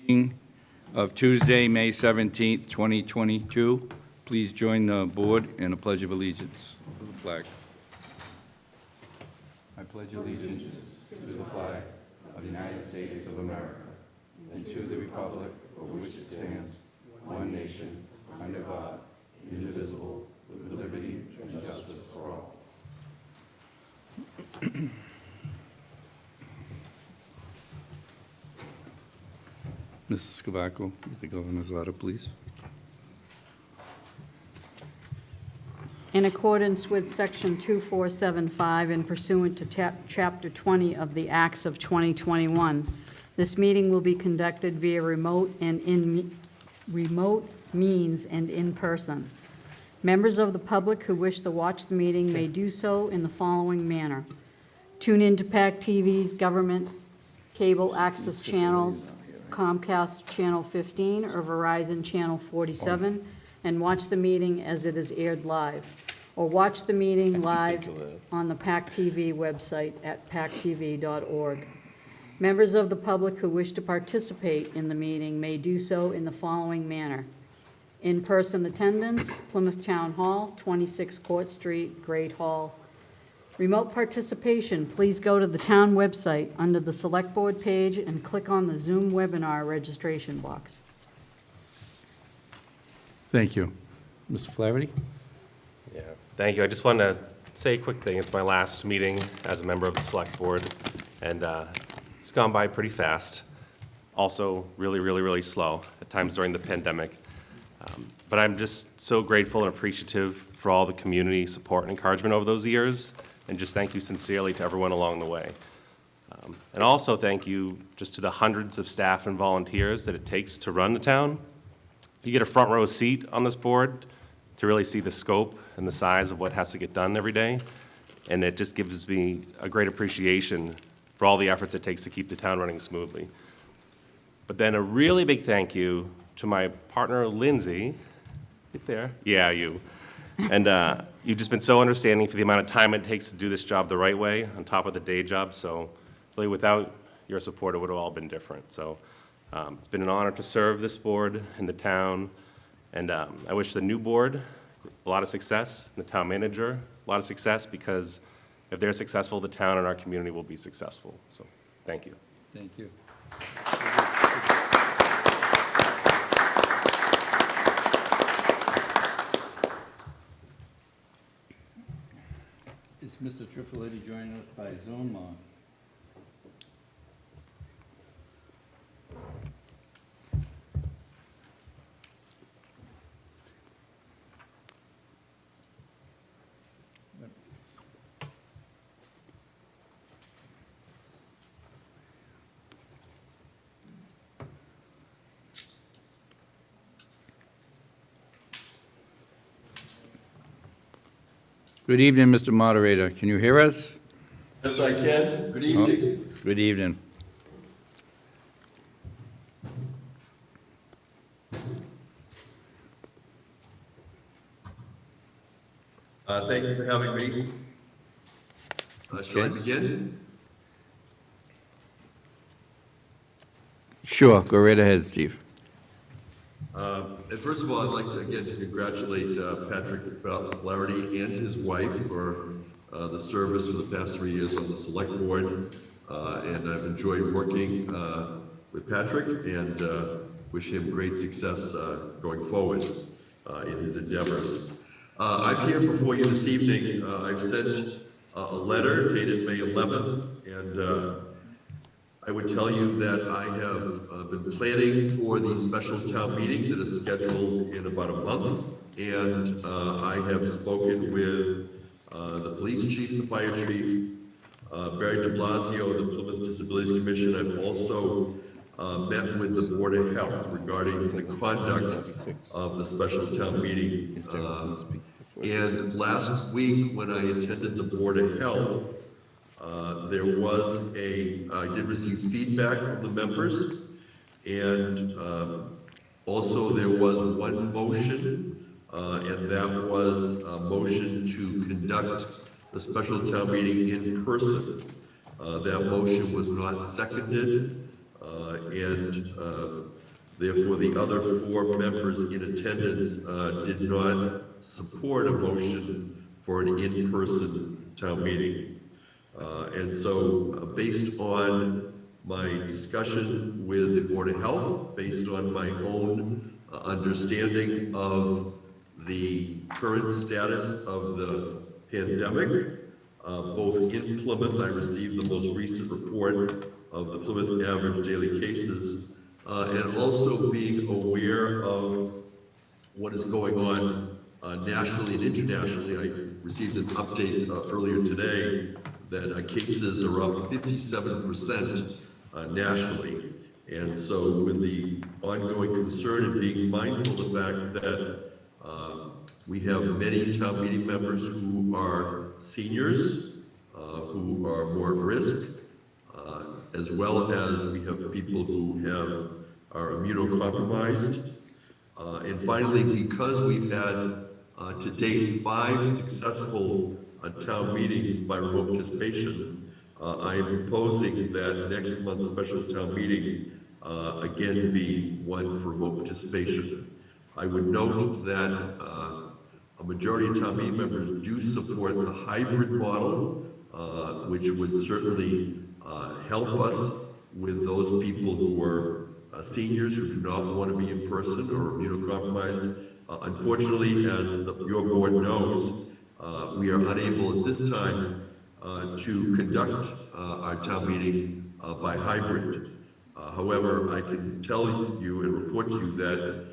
Meeting of Tuesday, May 17th, 2022. Please join the board in a pledge of allegiance to the flag. I pledge allegiance to the flag of the United States of America and to the republic for which it stands, one nation, under God, indivisible, with liberty and justice for all. Mrs. Scavacco, the governor's letter, please. In accordance with Section 2475 and pursuant to Chapter 20 of the Acts of 2021, this meeting will be conducted via remote means and in person. Members of the public who wish to watch the meeting may do so in the following manner. Tune in to PAC TV's government cable access channels, Comcast Channel 15 or Verizon Channel 47, and watch the meeting as it is aired live. Or watch the meeting live on the PAC TV website at pactv.org. Members of the public who wish to participate in the meeting may do so in the following manner. In-person attendance, Plymouth Town Hall, 26 Court Street, Great Hall. Remote participation, please go to the town website under the Select Board page and click on the Zoom webinar registration box. Thank you. Mr. Flaherty? Yeah, thank you. I just wanted to say a quick thing. It's my last meeting as a member of the Select Board, and it's gone by pretty fast. Also, really slow at times during the pandemic. But I'm just so grateful and appreciative for all the community support and encouragement over those years, and just thank you sincerely to everyone along the way. And also thank you just to the hundreds of staff and volunteers that it takes to run the town. You get a front row seat on this board to really see the scope and the size of what has to get done every day, and it just gives me a great appreciation for all the efforts it takes to keep the town running smoothly. But then a really big thank you to my partner, Lindsay. Right there. Yeah, you. And you've just been so understanding for the amount of time it takes to do this job the right way on top of the day job. So really without your support, it would have all been different. So it's been an honor to serve this board and the town. And I wish the new board a lot of success, and the town manager a lot of success, because if they're successful, the town and our community will be successful. So thank you. Thank you. Is Mr. Tripolletti joining us by Zoom or? Good evening, Mr. Moderator. Can you hear us? Yes, I can. Good evening. Good evening. Thank you for having me. Shall I begin? Sure, go right ahead, Steve. And first of all, I'd like to again to congratulate Patrick Flaherty and his wife for the service for the past 3 years on the Select Board. And I've enjoyed working with Patrick and wish him great success going forward in his endeavors. I'm here before you this evening. I've sent a letter dated May 11th, and I would tell you that I have been planning for the special town meeting that is scheduled in about a month, and I have spoken with the police chief, the fire chief, Barry de Blasio, the Plymouth Disabilities Commission. I've also met with the Board of Health regarding the conduct of the special town meeting. And last week, when I attended the Board of Health, I did receive feedback from the members, and also there was one motion, and that was a motion to conduct the special town meeting in person. That motion was not seconded and therefore the other 4 members in attendance did not support a motion for an in-person town meeting. And so based on my discussion with the Board of Health, based on my own understanding of the current status of the pandemic, both in Plymouth, I received the most recent report of the Plymouth average daily cases, and also being aware of what is going on nationally and internationally. I received an update earlier today that cases are up 57% nationally. And so with the ongoing concern and being mindful of the fact that we have many town meeting members who are seniors, who are more at risk, as well as we have people who are immunocompromised. And finally, because we've had to date 5 successful town meetings by remote participation, I am proposing that next month's special town meeting again be one for remote participation. I would note that a majority of town meeting members do support the hybrid model, which would certainly help us with those people who are seniors who do not want to be in person or immunocompromised. Unfortunately, as your board knows, we are unable at this time to conduct our town meeting by hybrid. However, I can tell you and report to you that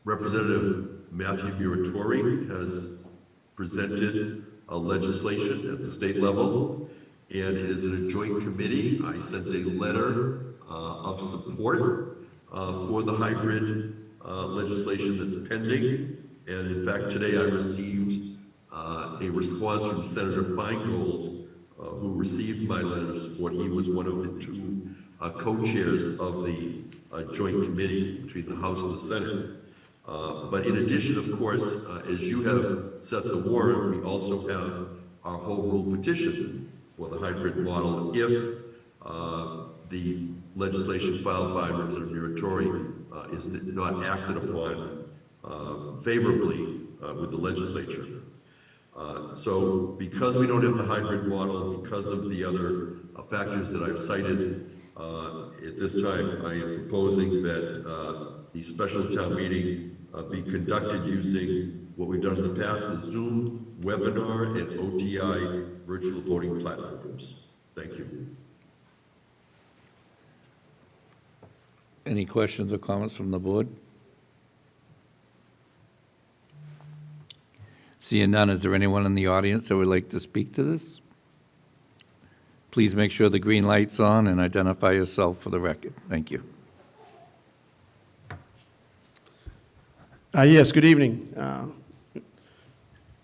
Representative Matthew Muratori has presented a legislation at the state level, and it is in a joint committee. I sent a letter of support for the hybrid legislation that's pending, and in fact today I received a response from Senator Feingold, who received my letter of support. He was one of the 2 co-chairs of the joint committee between the House and the Senate. But in addition, of course, as you have set the warrant, we also have our home rule petition for the hybrid model if the legislation filed by Representative Muratori is not acted upon favorably with the legislature. So because we don't have the hybrid model, because of the other factors that I've cited, at this time I am proposing that the special town meeting be conducted using what we've done in the past, the Zoom, webinar, and OTI virtual voting platforms. Thank you. Any questions or comments from the board? Seeing none, is there anyone in the audience that would like to speak to this? Please make sure the green light's on and identify yourself for the record. Thank you. Yes, good evening.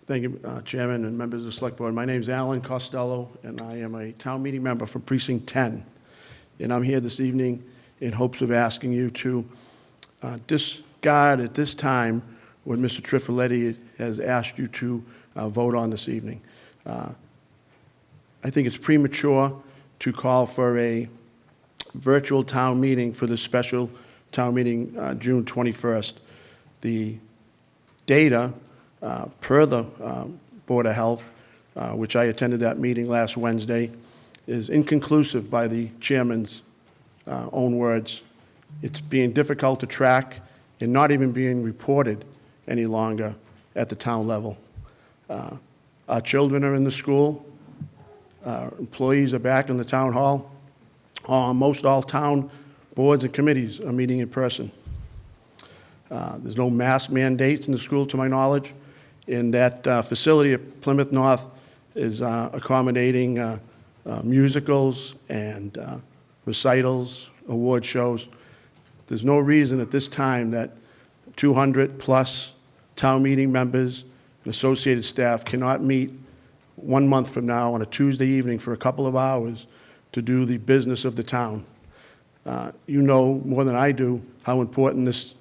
Thank you, Chairman and members of the Select Board. My name is Alan Costello, and I am a town meeting member from Precinct 10. And I'm here this evening in hopes of asking you to discard at this time what Mr. Trifoletti has asked you to vote on this evening. I think it's premature to call for a virtual town meeting for the special town meeting June 21st. The data per the Board of Health, which I attended that meeting last Wednesday, is inconclusive by the chairman's own words. It's being difficult to track and not even being reported any longer at the town level. Our children are in the school. Our employees are back in the town hall. Most all town boards and committees are meeting in person. There's no mask mandates in the school, to my knowledge, and that facility at Plymouth North is accommodating musicals and recitals, award shows. There's no reason at this time that 200-plus town meeting members and associated staff cannot meet 1 month from now on a Tuesday evening for a couple of hours to do the business of the town. You know more than I do how important this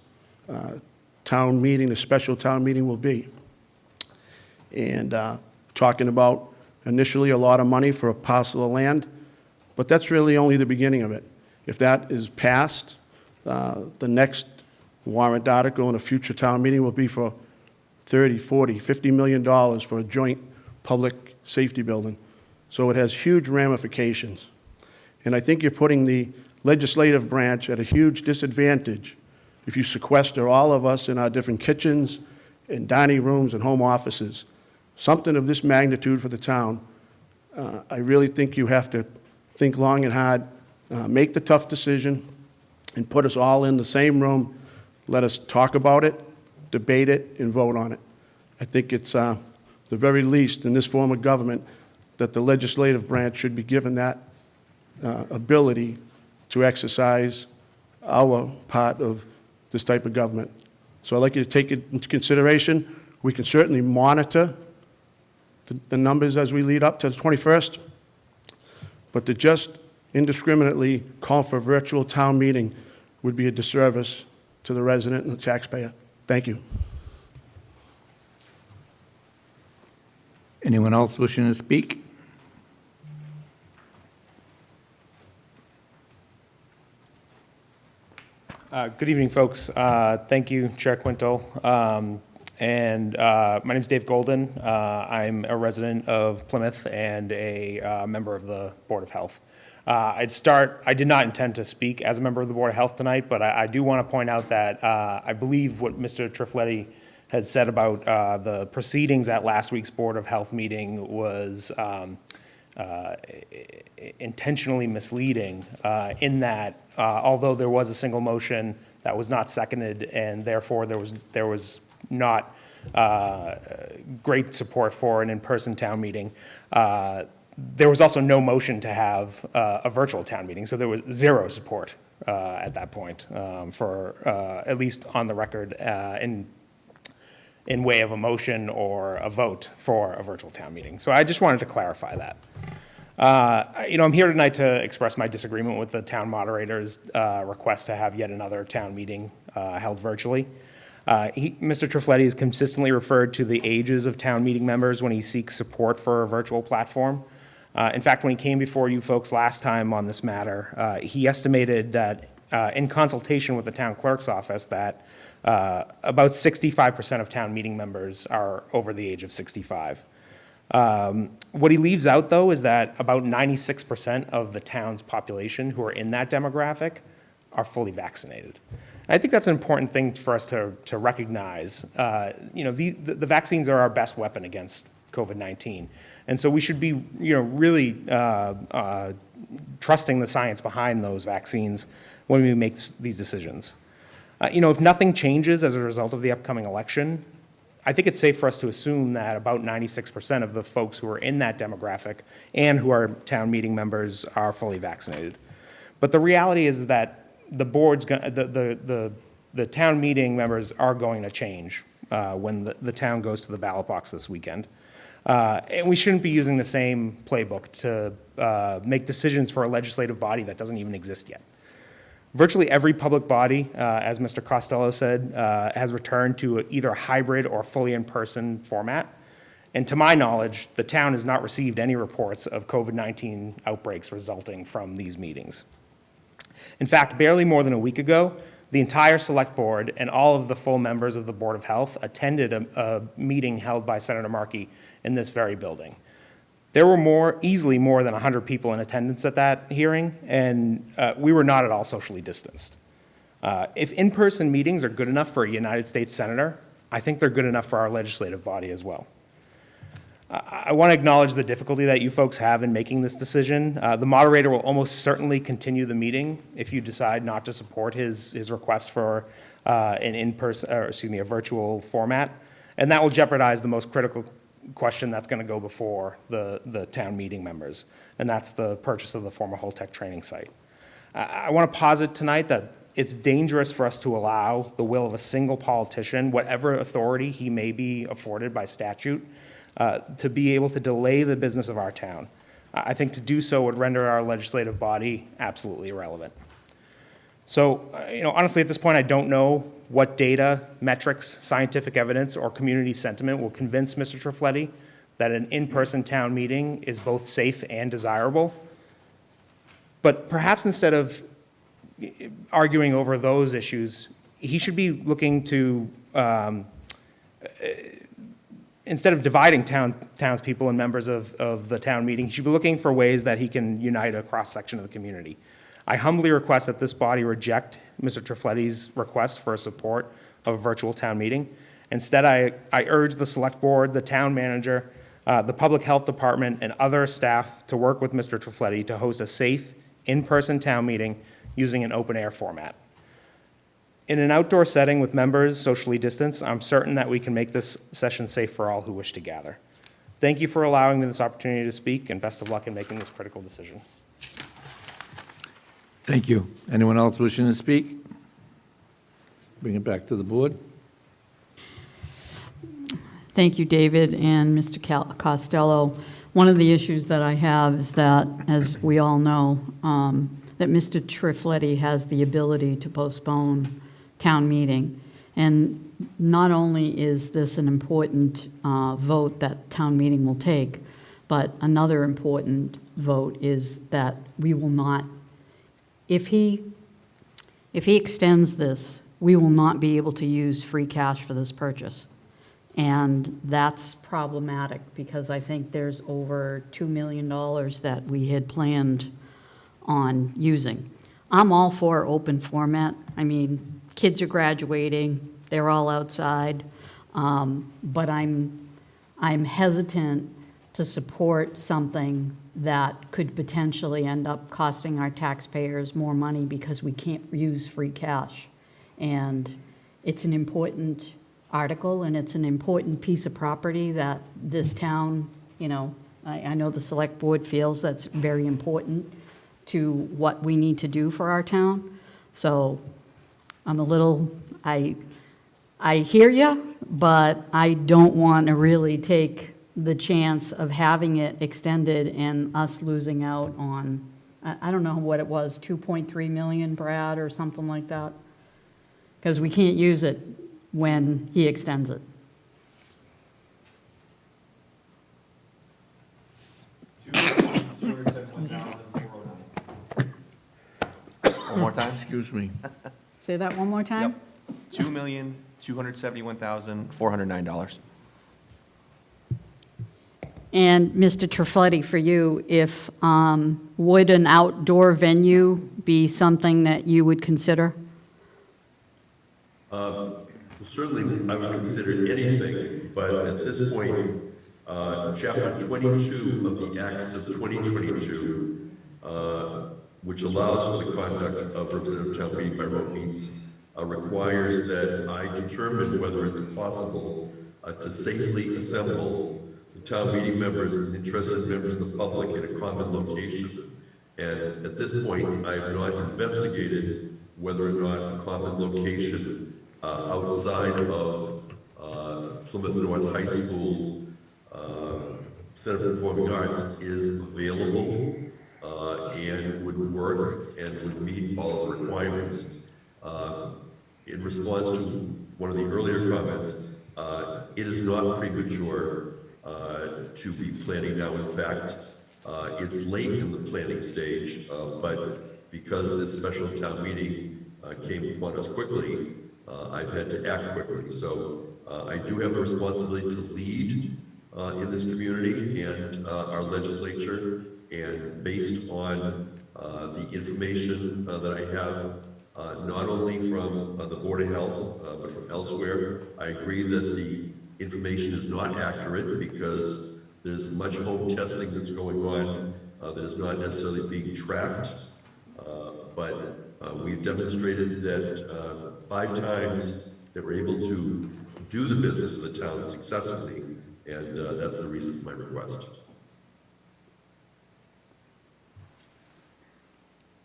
town meeting, the special town meeting will be. And talking about initially a lot of money for a parcel of land, But that's really only the beginning of it. If that is passed, the next warrant article in a future town meeting will be for $30, $40, $50 million for a joint public safety building. So it has huge ramifications. And I think you're putting the legislative branch at a huge disadvantage if you sequester all of us in our different kitchens and dining rooms and home offices. Something of this magnitude for the town, I really think you have to think long and hard, make the tough decision, and put us all in the same room. Let us talk about it, debate it, and vote on it. I think it's the very least in this form of government that the legislative branch should be given that ability to exercise our part of this type of government. So I'd like you to take it into consideration. We can certainly monitor the numbers as we lead up to the 21st, but to just indiscriminately call for a virtual town meeting would be a disservice to the resident and the taxpayer. Thank you. Anyone else wishing to speak? Good evening, folks. Thank you, Chair Quinto. My name is Dave Golden. I'm a resident of Plymouth and a member of the Board of Health. I did not intend to speak as a member of the Board of Health tonight, but I do want to point out that I believe what Mr. Trifletti had said about the proceedings at last week's Board of Health meeting was intentionally misleading in that although there was a single motion that was not seconded and therefore there was not great support for an in-person town meeting, there was also no motion to have a virtual town meeting, so there was zero support at that point for, at least on the record, in way of a motion or a vote for a virtual town meeting. So I just wanted to clarify that. I'm here tonight to express my disagreement with the town moderator's request to have yet another town meeting held virtually. Mr. Trifletti has consistently referred to the ages of town meeting members when he seeks support for a virtual platform. In fact, when he came before you folks last time on this matter, he estimated that in consultation with the town clerk's office that about 65% of town meeting members are over the age of 65. What he leaves out, though, is that about 96% of the town's population who are in that demographic are fully vaccinated. And I think that's an important thing for us to recognize. The vaccines are our best weapon against COVID-19. And so we should be, really trusting the science behind those vaccines when we make these decisions. If nothing changes as a result of the upcoming election, I think it's safe for us to assume that about 96% of the folks who are in that demographic and who are town meeting members are fully vaccinated. But the reality is that the town meeting members are going to change when the town goes to the ballot box this weekend. And we shouldn't be using the same playbook to make decisions for a legislative body that doesn't even exist yet. Virtually every public body, as Mr. Costello said, has returned to either a hybrid or fully in-person format. And to my knowledge, the town has not received any reports of COVID-19 outbreaks resulting from these meetings. In fact, barely more than a week ago, the entire select board and all of the full members of the Board of Health attended a meeting held by Senator Markey in this very building. There were easily more than 100 people in attendance at that hearing, and we were not at all socially distanced. If in-person meetings are good enough for a United States senator, I think they're good enough for our legislative body as well. I want to acknowledge the difficulty that you folks have in making this decision. The moderator will almost certainly continue the meeting if you decide not to support his request for a virtual format, and that will jeopardize the most critical question that's going to go before the town meeting members, and that's the purchase of the former Holtec training site. I want to posit tonight that it's dangerous for us to allow the will of a single politician, whatever authority he may be afforded by statute, to be able to delay the business of our town. I think to do so would render our legislative body absolutely irrelevant. So, honestly, at this point, I don't know what data, metrics, scientific evidence, or community sentiment will convince Mr. Trifletti that an in-person town meeting is both safe and desirable. But perhaps instead of arguing over those issues, he should be looking to, instead of dividing townspeople and members of the town meeting, he should be looking for ways that he can unite a cross-section of the community. I humbly request that this body reject Mr. Trifletti's request for support of a virtual town meeting. Instead, I urge the select board, the town manager, the public health department, and other staff to work with Mr. Trifletti to host a safe, in-person town meeting using an open-air format. In an outdoor setting with members socially distanced, I'm certain that we can make this session safe for all who wish to gather. Thank you for allowing me this opportunity to speak, and best of luck in making this critical decision. Thank you. Anyone else wishing to speak? Bring it back to the board. Thank you, David and Mr. Costello. One of the issues that I have is that, as we all know, that Mr. Trifletti has the ability to postpone town meeting. And not only is this an important vote that town meeting will take, but another important vote is that we will not, if he extends this, we will not be able to use free cash for this purchase. And that's problematic because I think there's over $2 million that we had planned on using. I'm all for open format. I mean, kids are graduating, they're all outside, but I'm hesitant to support something that could potentially end up costing our taxpayers more money because we can't use free cash. And it's an important article, and it's an important piece of property that this town, you know, I know the select board feels that's very important to what we need to do for our town. So I'm a little, I hear you, but I don't want to really take the chance of having it extended and us losing out on, I don't know what it was, 2.3 million, Brad, or something like that? Because we can't use it when he extends it. One more time? Excuse me. Say that one more time? $2,271,409. And Mr. Trifletti, for you, if, would an outdoor venue be something that you would consider? Certainly, I would consider anything, but at this point, Chapter 22 of the Acts of 2022, which allows for the conduct of representative town meeting by rote means, requires that I determine whether it's possible to safely assemble the town meeting members and interested members of the public in a common location. And at this point, I have not investigated whether or not a common location outside of Plymouth North High School Center for Performing Arts is available and would work and would meet all the requirements. In response to one of the earlier comments, it is not premature to be planning now. In fact, it's late in the planning stage, but because this special town meeting came upon us quickly, I've had to act quickly. So I do have a responsibility to lead in this community and our legislature, and based on the information that I have, not only from the Board of Health, but from elsewhere, I agree that the information is not accurate because there's much home testing that's going on that is not necessarily being tracked, but we've demonstrated that 5 times that we're able to do the business of the town successfully, and that's the reason for my request.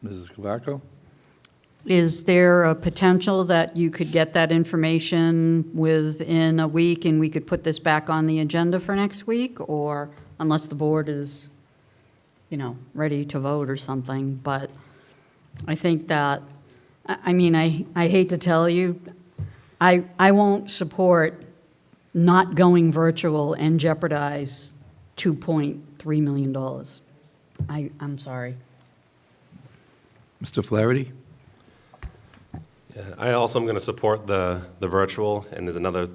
Mrs. Cavaco? Is there a potential that you could get that information within a week and we could put this back on the agenda for next week? Or unless the board is, you know, ready to vote or something, but I think that, I mean, I hate to tell you, I won't support not going virtual and jeopardize $2.3 million. I'm sorry. Mr. Flaherty? Yeah, I also am going to support the virtual, and there's another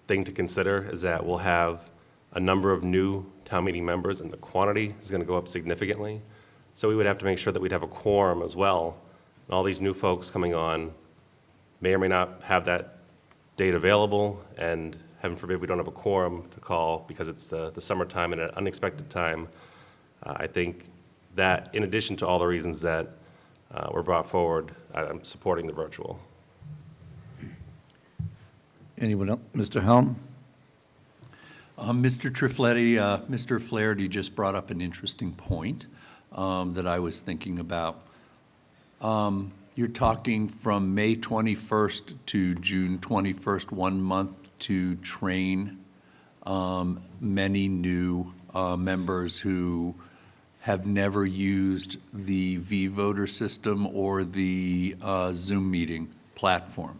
thing to consider, is that we'll have a number of new town meeting members, and the quantity is going to go up significantly. So we would have to make sure that we'd have a quorum as well. And all these new folks coming on may or may not have that date available, and heaven forbid we don't have a quorum to call because it's the summertime and an unexpected time. I think that, in addition to all the reasons that were brought forward, I'm supporting the virtual. Anyone else? Mr. Helm? Mr. Trifletti, Mr. Flaherty just brought up an interesting point that I was thinking about. You're talking from May 21st to June 21st, 1 month to train many new members who have never used the V-voter system or the Zoom meeting platform.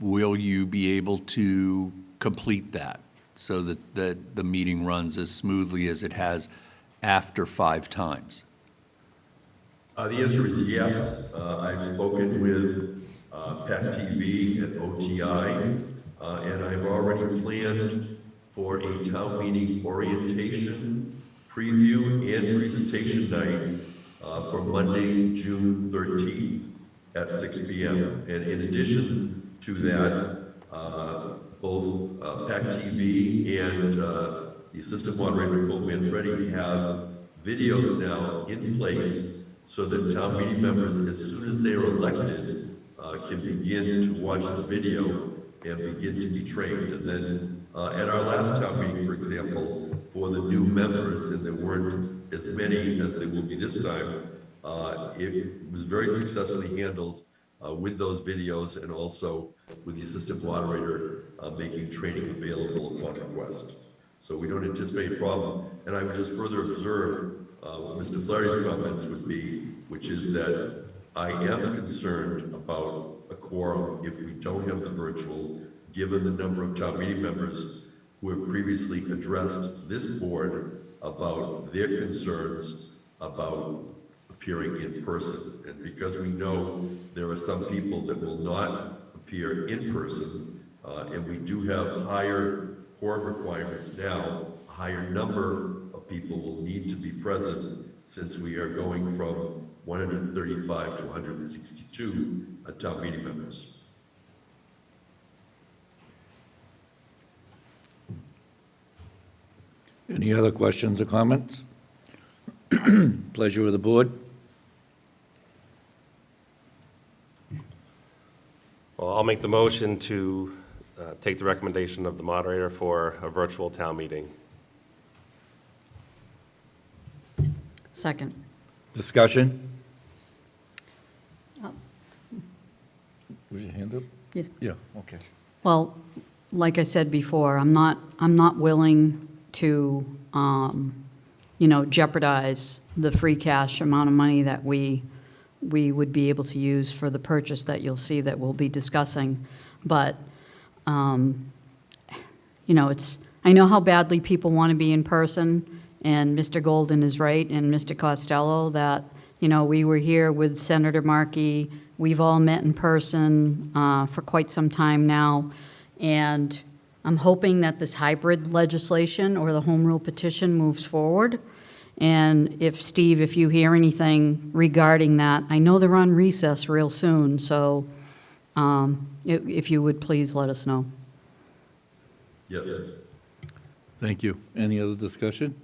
Will you be able to complete that so that the meeting runs as smoothly as it has after 5 times? The answer is yes. I've spoken with Pat TV and OTI, and I've already planned for a town meeting orientation, preview, and presentation night for Monday, June 13th at 6 p.m. And in addition to that, both Pat TV and the Assistant Moderator, Nicole Manfredi, have videos now in place so that town meeting members, as soon as they are elected, can begin to watch the video and begin to be trained. And then at our last town meeting, for example, for the new members, and there weren't as many as there will be this time, it was very successfully handled with those videos, and also with the assistant moderator making training available upon request. So we don't anticipate a problem. And I would just further observe Mr. Flaherty's comments would be, which is that I am concerned about a quorum if we don't have the virtual, given the number of town meeting members who have previously addressed this board about their concerns about appearing in person. And because we know there are some people that will not appear in person, and we do have higher quorum requirements now, a higher number of people will need to be present, since we are going from 135 to 162 town meeting members. Any other questions or comments? Pleasure of the board. Well, I'll make the motion to take the recommendation of the moderator for a virtual town meeting. Second. Discussion? Was your hand up? Yeah. Yeah, okay. Well, like I said before, I'm not willing to, jeopardize the free cash amount of money that we would be able to use for the purchase that you'll see that we'll be discussing. But, I know how badly people want to be in person, and Mr. Golden is right, and Mr. Costello, that, we were here with Senator Markey. We've all met in person for quite some time now, and I'm hoping that this hybrid legislation or the home rule petition moves forward. And Steve, if you hear anything regarding that, I know they're on recess real soon, so if you would please let us know. Yes. Thank you. Any other discussion?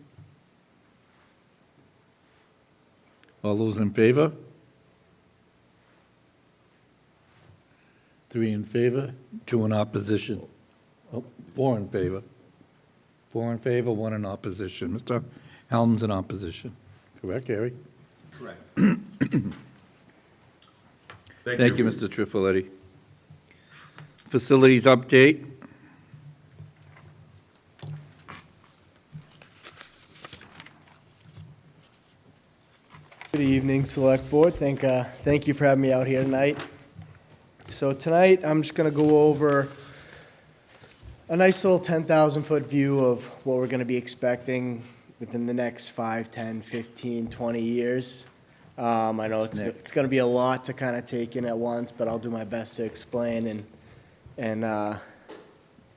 All those in favor? 3 in favor, 2 in opposition. Oh, 4 in favor. 4 in favor, 1 in opposition. Mr. Helms in opposition. Correct, Gary? Correct. Thank you, Mr. Trifletti. Facilities update. Good evening, Select Board. Thank you for having me out here tonight. So tonight, I'm just going to go over a nice little 10,000-foot view of what we're going to be expecting within the next 5, 10, 15, 20 years. I know it's going to be a lot to kind of take in at once, but I'll do my best to explain and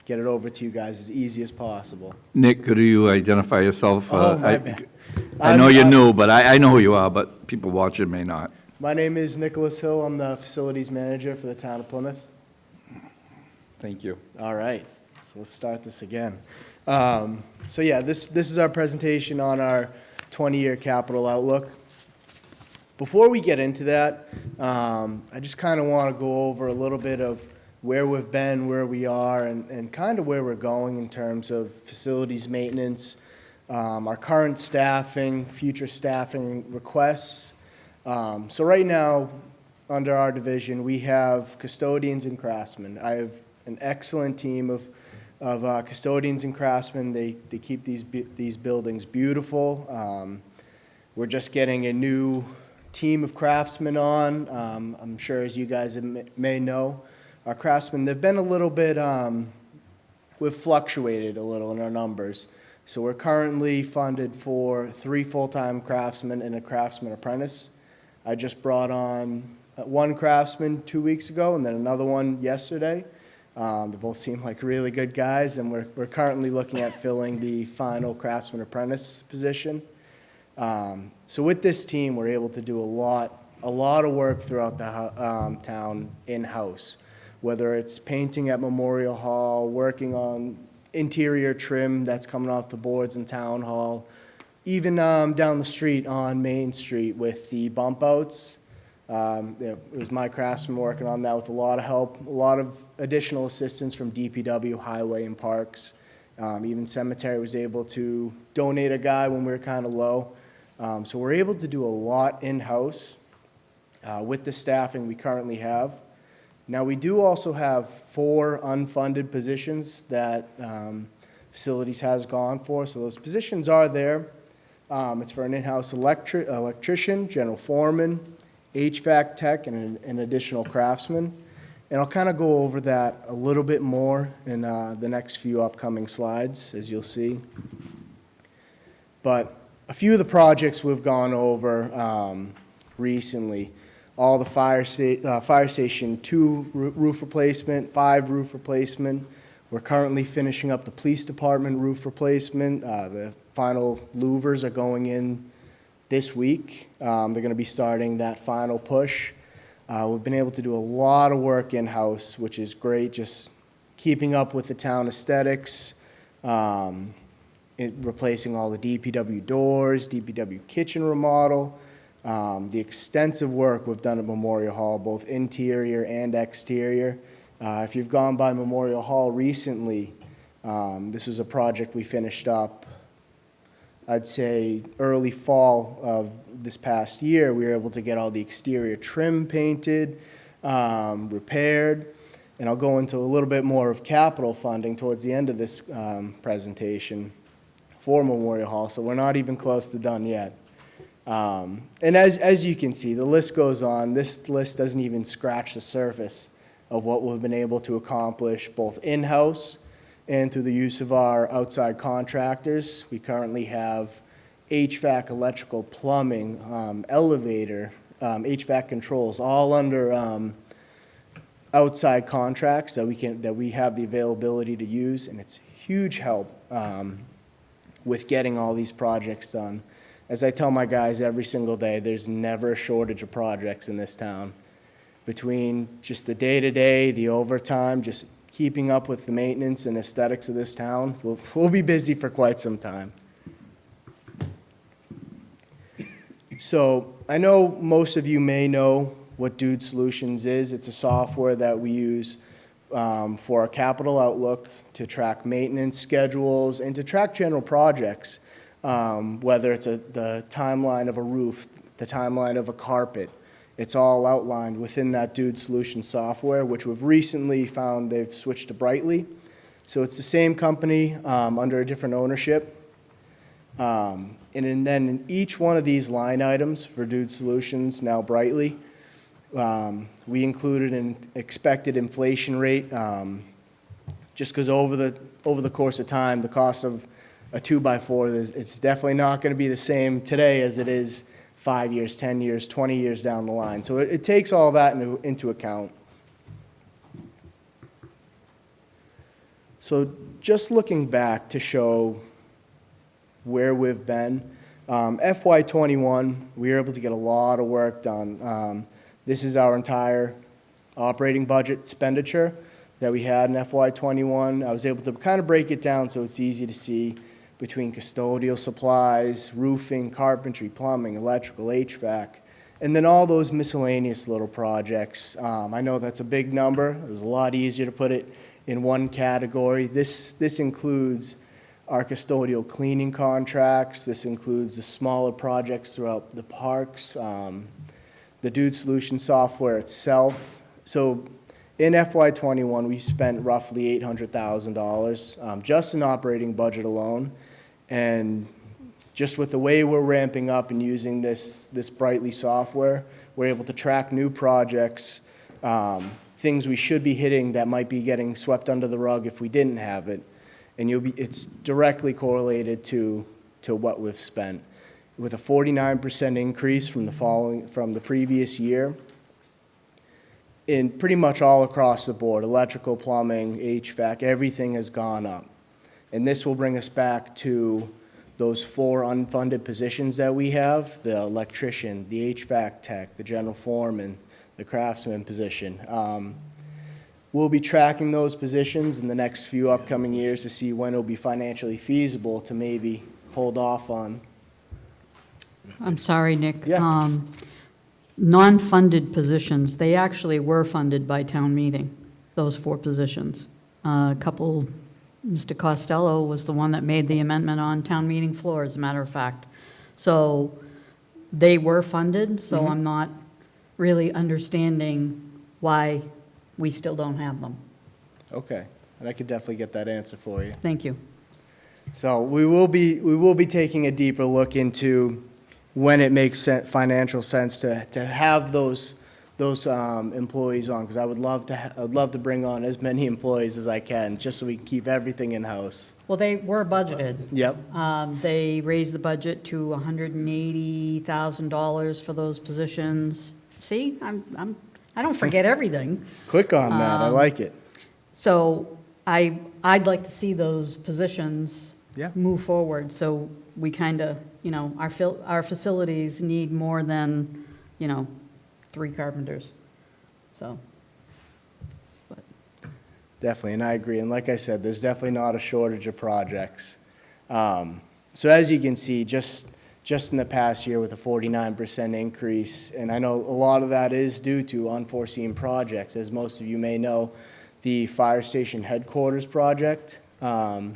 get it over to you guys as easy as possible. Nick, could you identify yourself? Oh, my bad. I know I'm- you're I'm- new, but I know who you are, but people watching may not. My name is Nicholas Hill. I'm the facilities manager for the town of Plymouth. Thank you. All right, so let's start this again. So yeah, this is our presentation on our 20-year capital outlook. Before we get into that, I just kind of want to go over a little bit of where we've been, where we are, and kind of where we're going in terms of facilities maintenance, our current staffing, future staffing requests. So right now, under our division, we have custodians and craftsmen. I have an excellent team of custodians and craftsmen. They keep these buildings beautiful. We're just getting a new team of craftsmen on. I'm sure, as you guys may know, our craftsmen, they've been a little bit, we've fluctuated a little in our numbers. So we're currently funded for 3 full-time craftsmen and a craftsman apprentice. I just brought on one craftsman 2 weeks ago and then another one yesterday. They both seem like really good guys, and we're currently looking at filling the final craftsman apprentice position. So with this team, we're able to do a lot of work throughout the town in-house, whether it's painting at Memorial Hall, working on interior trim that's coming off the boards in Town Hall, even down the street on Main Street with the bump outs. It was my craftsman working on that with a lot of help, a lot of additional assistance from DPW, Highway, and Parks. Even Cemetery was able to donate a guy when we were kind of low. So we're able to do a lot in-house with the staffing we currently have. Now, we do also have 4 unfunded positions that facilities has gone for, so those positions are there. It's for an in-house electrician, general foreman, HVAC tech, and an additional craftsman. And I'll kind of go over that a little bit more in the next few upcoming slides, as you'll see. But a few of the projects we've gone over recently, all the fire station 2 roof replacement, 5 roof replacement. We're currently finishing up the police department roof replacement. The final louvers are going in this week. They're going to be starting that final push. We've been able to do a lot of work in-house, which is great, just keeping up with the town aesthetics, replacing all the DPW doors, DPW kitchen remodel, the extensive work we've done at Memorial Hall, both interior and exterior. If you've gone by Memorial Hall recently, this was a project we finished up, I'd say early fall of this past year. We were able to get all the exterior trim painted, repaired, and I'll go into a little bit more of capital funding towards the end of this presentation for Memorial Hall, so we're not even close to done yet. And as you can see, the list goes on. This list doesn't even scratch the surface of what we've been able to accomplish both in-house and through the use of our outside contractors. We currently have HVAC, electrical, plumbing, elevator, HVAC controls, all under outside contracts that we have the availability to use, and it's huge help with getting all these projects done. As I tell my guys every single day, there's never a shortage of projects in this town. Between just the day-to-day, the overtime, just keeping up with the maintenance and aesthetics of this town, we'll be busy for quite some time. So I know most of you may know what Dude Solutions is. It's a software that we use for our capital outlook to track maintenance schedules and to track general projects, whether it's the timeline of a roof, the timeline of a carpet. It's all outlined within that Dude Solutions software, which we've recently found they've switched to Brightly. So it's the same company under a different ownership. And then in each one of these line items for Dude Solutions, now Brightly, we included an expected inflation rate, just because over the course of time, the cost of a 2x4, it's definitely not going to be the same today as it is 5 years, 10 years, 20 years down the line. So it takes all that into account. So just looking back to show where we've been, FY '21, we were able to get a lot of work done. This is our entire operating budget expenditure that we had in FY '21. I was able to kind of break it down so it's easy to see between custodial supplies, roofing, carpentry, plumbing, electrical, HVAC, and then all those miscellaneous little projects. I know that's a big number. It was a lot easier to put it in one category. This includes our custodial cleaning contracts. This includes the smaller projects throughout the parks, the Dude Solution software itself. So in FY '21, we spent roughly $800,000 just in operating budget alone. And just with the way we're ramping up and using this Brightly software, we're able to track new projects, things we should be hitting that might be getting swept under the rug if we didn't have it. And it's directly correlated to what we've spent. With a 49% increase from the previous year, in pretty much all across the board, electrical, plumbing, HVAC, everything has gone up. And this will bring us back to those 4 unfunded positions that we have, the electrician, the HVAC tech, the general foreman, the craftsman position. We'll be tracking those positions in the next few upcoming years to see when it'll be financially feasible to maybe hold off on. I'm sorry, Nick. Yeah. Non-funded positions, they actually were funded by town meeting, those 4 positions. A couple, Mr. Costello was the one that made the amendment on town meeting floor, as a matter of fact. So they were funded, so I'm not really understanding why we still don't have them. Okay, and I could definitely get that answer for you. Thank you. So we will be taking a deeper look into when it makes financial sense to have those employees on, because I'd love to bring on as many employees as I can, just so we can keep everything in-house. Well, they were budgeted. Yep. They raised the budget to $180,000 for those positions. See, I don't forget everything. Quick on that, I like it. So I'd like to see those positions Yeah. move forward, so we kind of, our facilities need more than, 3 carpenters, so. But Definitely, and I agree. And like I said, there's definitely not a shortage of projects. So as you can see, just in the past year with a 49% increase, and I know a lot of that is due to unforeseen projects. As most of you may know, the fire station headquarters project, it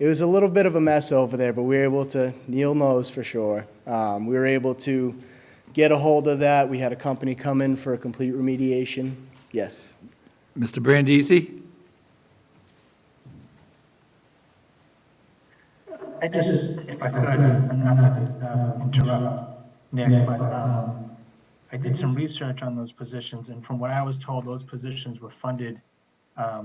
was a little bit of a mess over there, but we were able to, Neil knows for sure, we were able to get a hold of that. We had a company come in for a complete remediation. Yes. Mr. Brandisi? I just, if I could, and not to interrupt Nick, but I did some research on those positions, and from what I was told, those positions were funded, I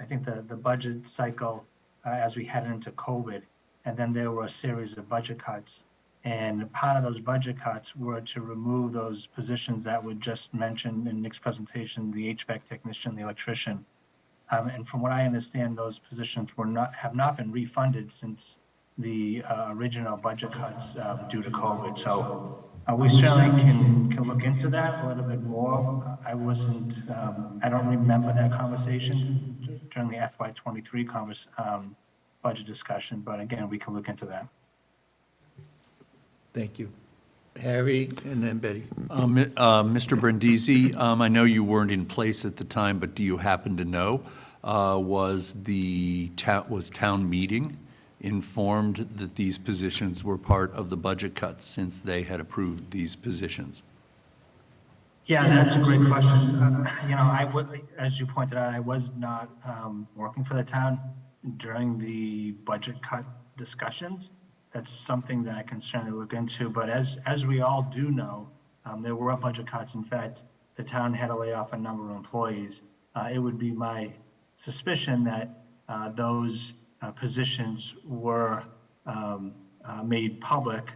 think the budget cycle as we headed into COVID, and then there were a series of budget cuts. And part of those budget cuts were to remove those positions that were just mentioned in Nick's presentation, the HVAC technician, the electrician. And from what I understand, those positions have not been refunded since the original budget cuts due to COVID. So we certainly can look into that a little bit more. I don't remember that conversation during the FY23 budget discussion, but again, we can look into that. Thank you. Harry, and then Betty. Mr. Brindisi, I know you weren't in place at the time, but do you happen to know, was town meeting informed that these positions were part of the budget cuts since they had approved these positions? Yeah, that's a great question. As you pointed out, I was not working for the town during the budget cut discussions. That's something that I can certainly look into. But as we all do know, there were budget cuts. In fact, the town had to lay off a number of employees. It would be my suspicion that those positions were made public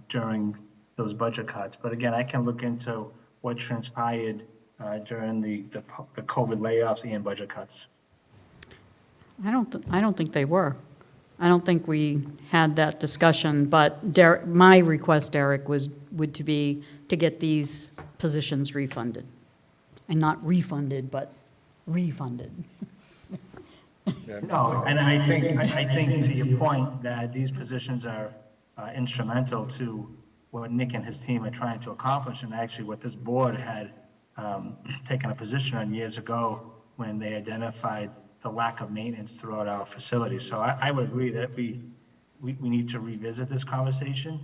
during those budget cuts. But again, I can look into what transpired during the COVID layoffs and budget cuts. I don't think they were. I don't think we had that discussion, but Derek, my request, Derek, would be to get these positions refunded. And not refunded, but refunded. No, and I think to your point that these positions are instrumental to what Nick and his team are trying to accomplish, and actually what this board had taken a position on years ago when they identified the lack of maintenance throughout our facilities. So I would agree that we need to revisit this conversation.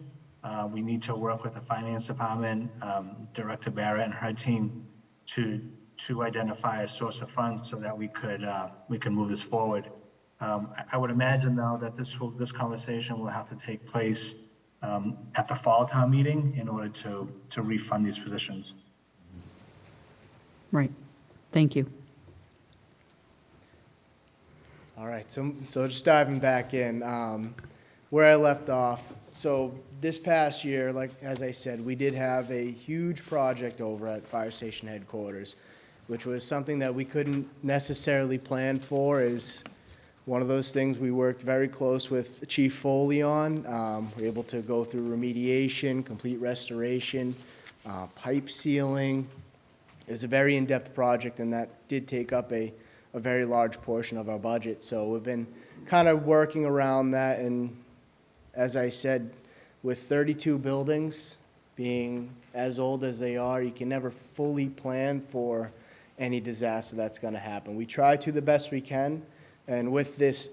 We need to work with the finance department, Director Barrett and her team to identify a source of funds so that we can move this forward. I would imagine though that this conversation will have to take place at the fall town meeting in order to refund these positions. Right. Thank you. All right, so just diving back in, where I left off. So this past year, like, as I said, we did have a huge project over at Fire Station Headquarters, which was something that we couldn't necessarily plan for. Is one of those things we worked very close with Chief Foley on. We were able to go through remediation, complete restoration, pipe sealing. It was a very in-depth project, and that did take up a very large portion of our budget. So we've been kind of working around that, and as I said, with 32 buildings being as old as they are, you can never fully plan for any disaster that's going to happen. We try to the best we can, and with this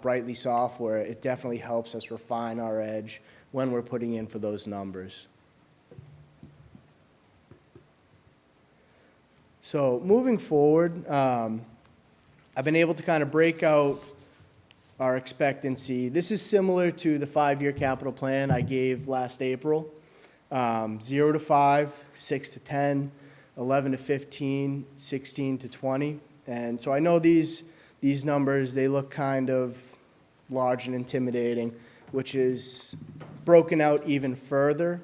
Brightly software, it definitely helps us refine our edge when we're putting in for those numbers. So moving forward, I've been able to kind of break out our expectancy. This is similar to the 5-year capital plan I gave last April. 0 to 5, 6 to 10, 11 to 15, 16 to 20. And so I know these numbers, they look kind of large and intimidating, which is broken out even further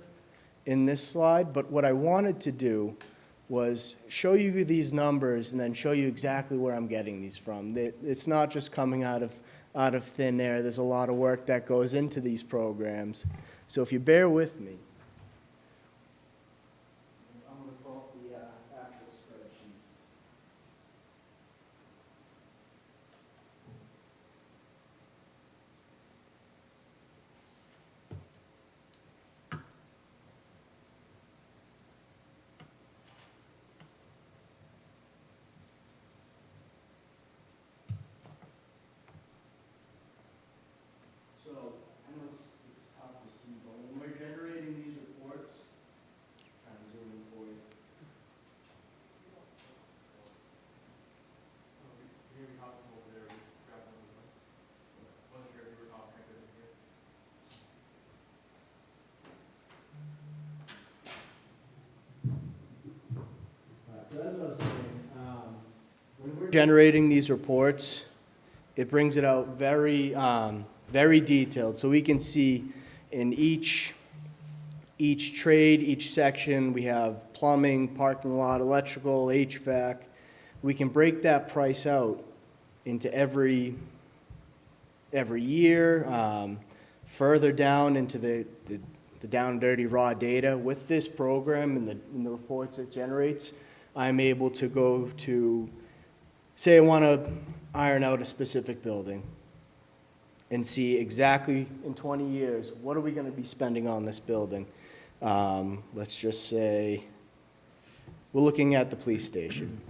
in this slide. But what I wanted to do was show you these numbers and then show you exactly where I'm getting these from. It's not just coming out of thin air. There's a lot of work that goes into these programs. So if you bear with me, I'm going to pull up the actual spreadsheets. So I know it's tough to see, but when we're generating these reports, trying to zoom in for you. So as I was saying, when we're generating these reports, it brings it out very, very detailed. So we can see in each trade, each section, we have plumbing, parking lot, electrical, HVAC. We can break that price out into every year, further down into the down and dirty raw data. With this program and the reports it generates, I'm able to go to, say I want to iron out a specific building and see exactly in 20 years, what are we going to be spending on this building? Let's just say we're looking at the police station.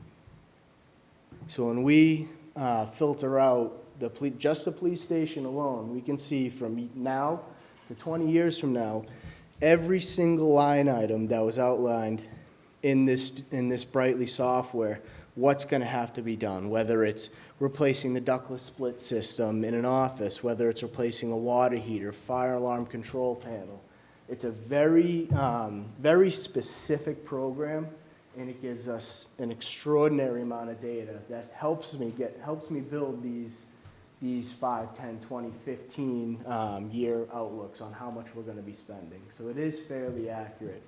So when we filter out just the police station alone, we can see from now to 20 years from now, every single line item that was outlined in this Brightly software, what's going to have to be done, whether it's replacing the ductless split system in an office, whether it's replacing a water heater, fire alarm control panel. It's a very, very specific program, and it gives us an extraordinary amount of data that helps me build these 5, 10, 20, 15 year outlooks on how much we're going to be spending. So it is fairly accurate.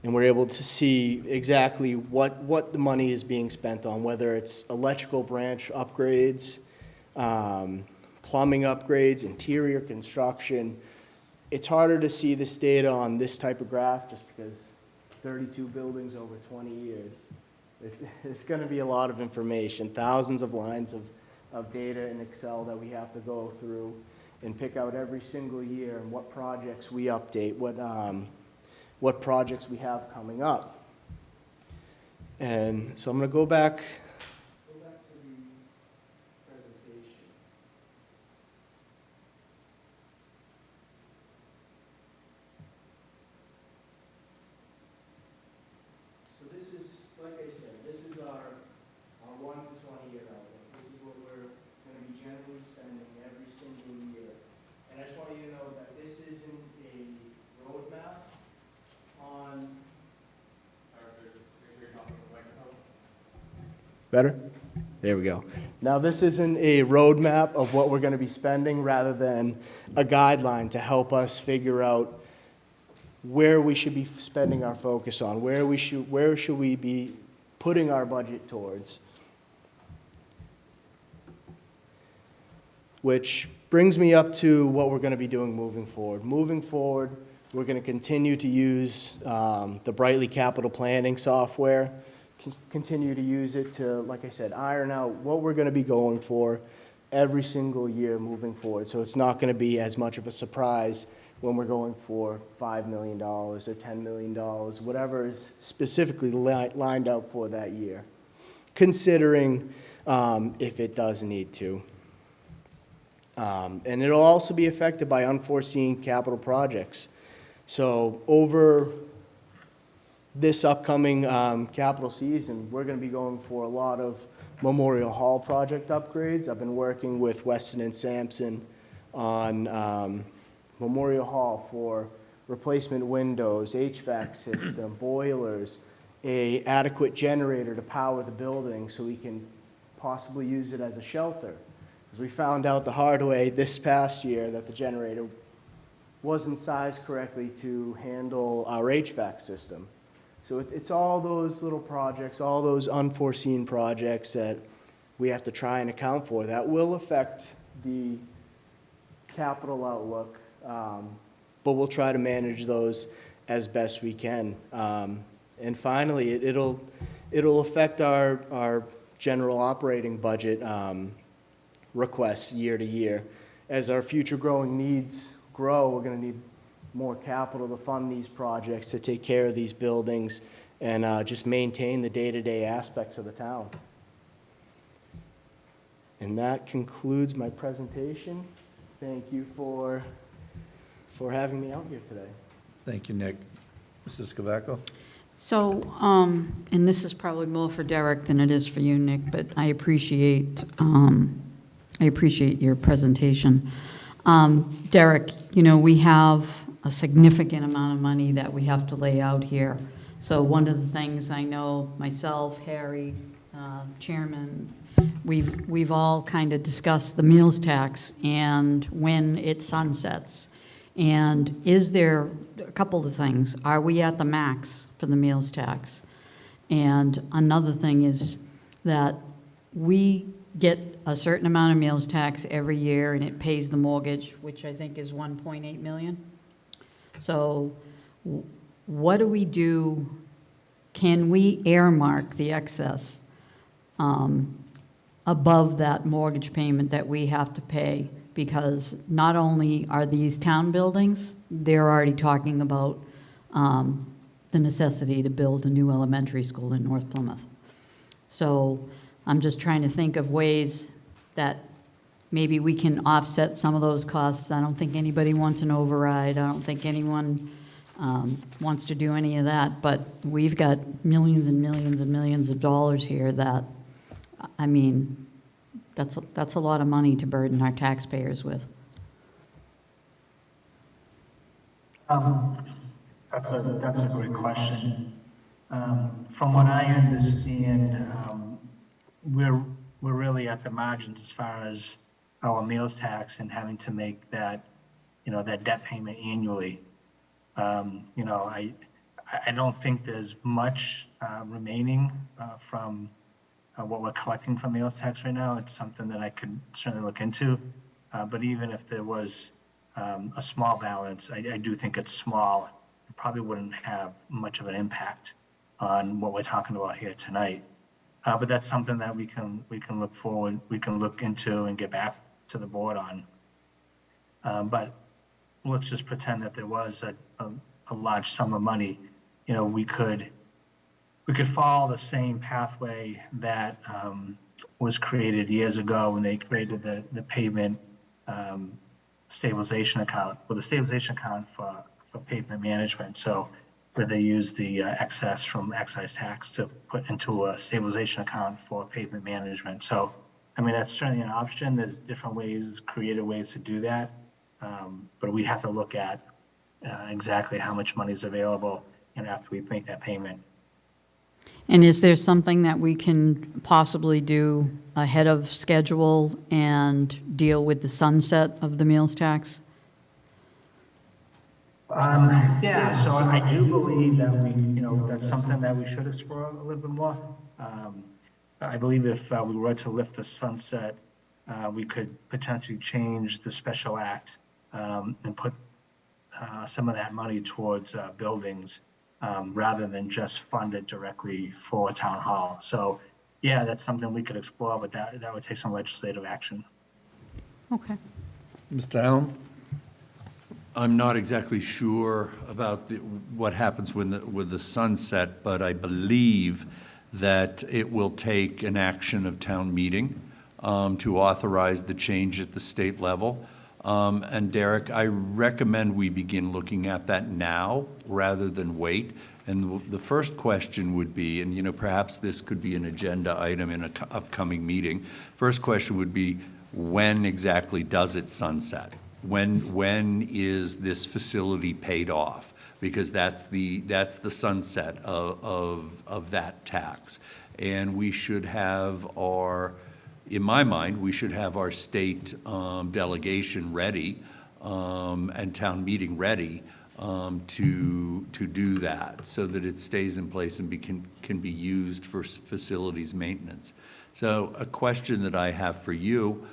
And we're able to see exactly what the money is being spent on, whether it's electrical branch upgrades, plumbing upgrades, interior construction. It's harder to see this data on this type of graph just because 32 buildings over 20 years. It's going to be a lot of information, thousands of lines of data in Excel that we have to go through and pick out every single year and what projects we update, what projects we have coming up. And so I'm going to go back to the presentation. So this is, like I said, this is our 1 to 20 year outlook. This is what we're going to be generally spending every single year. And I just want you to know that this isn't a roadmap on. Better? There we go. Now, this isn't a roadmap of what we're going to be spending rather than a guideline to help us figure out where we should be spending our focus on, where should we be putting our budget towards. Which brings me up to what we're going to be doing moving forward. Moving forward, we're going to continue to use the Brightly Capital Planning software, continue to use it to, like I said, iron out what we're going to be going for every single year moving forward. So it's not going to be as much of a surprise when we're going for $5 million or $10 million, whatever is specifically lined out for that year, considering if it does need to. And it'll also be affected by unforeseen capital projects. So over this upcoming capital season, we're going to be going for a lot of Memorial Hall project upgrades. I've been working with Weston and Sampson on Memorial Hall for replacement windows, HVAC system, boilers, a adequate generator to power the building so we can possibly use it as a shelter. Because we found out the hard way this past year that the generator wasn't sized correctly to handle our HVAC system. So it's all those little projects, all those unforeseen projects that we have to try and account for that will affect the capital outlook, but we'll try to manage those as best we can. And finally, it'll affect our general operating budget requests year to year. As our future growing needs grow, we're going to need more capital to fund these projects, to take care of these buildings, and just maintain the day-to-day aspects of the town. And that concludes my presentation. Thank you for having me out here today. Thank you, Nick. Mrs. Scavacco? So, and this is probably more for Derek than it is for you, Nick, but I appreciate your presentation. Derek, you know, we have a significant amount of money that we have to lay out here. So one of the things I know myself, Harry, Chairman, we've all kind of discussed the meals tax and when it sunsets. And is there a couple of things? Are we at the max for the meals tax? And another thing is that we get a certain amount of meals tax every year and it pays the mortgage, which I think is 1.8 million. So what do we do? Can we earmark the excess above that mortgage payment that we have to pay? Because not only are these town buildings, they're already talking about the necessity to build a new elementary school in North Plymouth. So I'm just trying to think of ways that maybe we can offset some of those costs. I don't think anybody wants an override. I don't think anyone wants to do any of that. But we've got millions and millions and millions of dollars here that, I mean, that's a lot of money to burden our taxpayers with. That's a great question. From what I understand, we're really at the margins as far as our meals tax and having to make that, that debt payment annually. I don't think there's much remaining from what we're collecting from meals tax right now. It's something that I could certainly look into. But even if there was a small balance, I do think it's small. It probably wouldn't have much of an impact on what we're talking about here tonight. But that's something that we can look into and get back to the board on. But let's just pretend that there was a large sum of money. We could follow the same pathway that was created years ago when they created the pavement stabilization account, or the stabilization account for pavement management. So where they use the excess from excise tax to put into a stabilization account for pavement management. So, I mean, that's certainly an option. There's different ways, creative ways to do that. But we have to look at exactly how much money is available and after we make that payment. And is there something that we can possibly do ahead of schedule and deal with the sunset of the meals tax? Yeah, so I do believe that that's something that we should explore a little bit more. I believe if we were to lift the sunset, we could potentially change the special act and put some of that money towards buildings rather than just fund it directly for town hall. So, yeah, that's something we could explore, but that would take some legislative action. Okay. Mr. Allen? I'm not exactly sure about what happens with the sunset, but I believe that it will take an action of town meeting to authorize the change at the state level. And Derek, I recommend we begin looking at that now rather than wait. And the first question would be, and perhaps this could be an agenda item in an upcoming meeting. First question would be, when exactly does it sunset? When is this facility paid off? Because that's the sunset of that tax. And we should have in my mind, we should have our state delegation ready and town meeting ready to do that so that it stays in place and can be used for facilities maintenance. So a question that I have for you,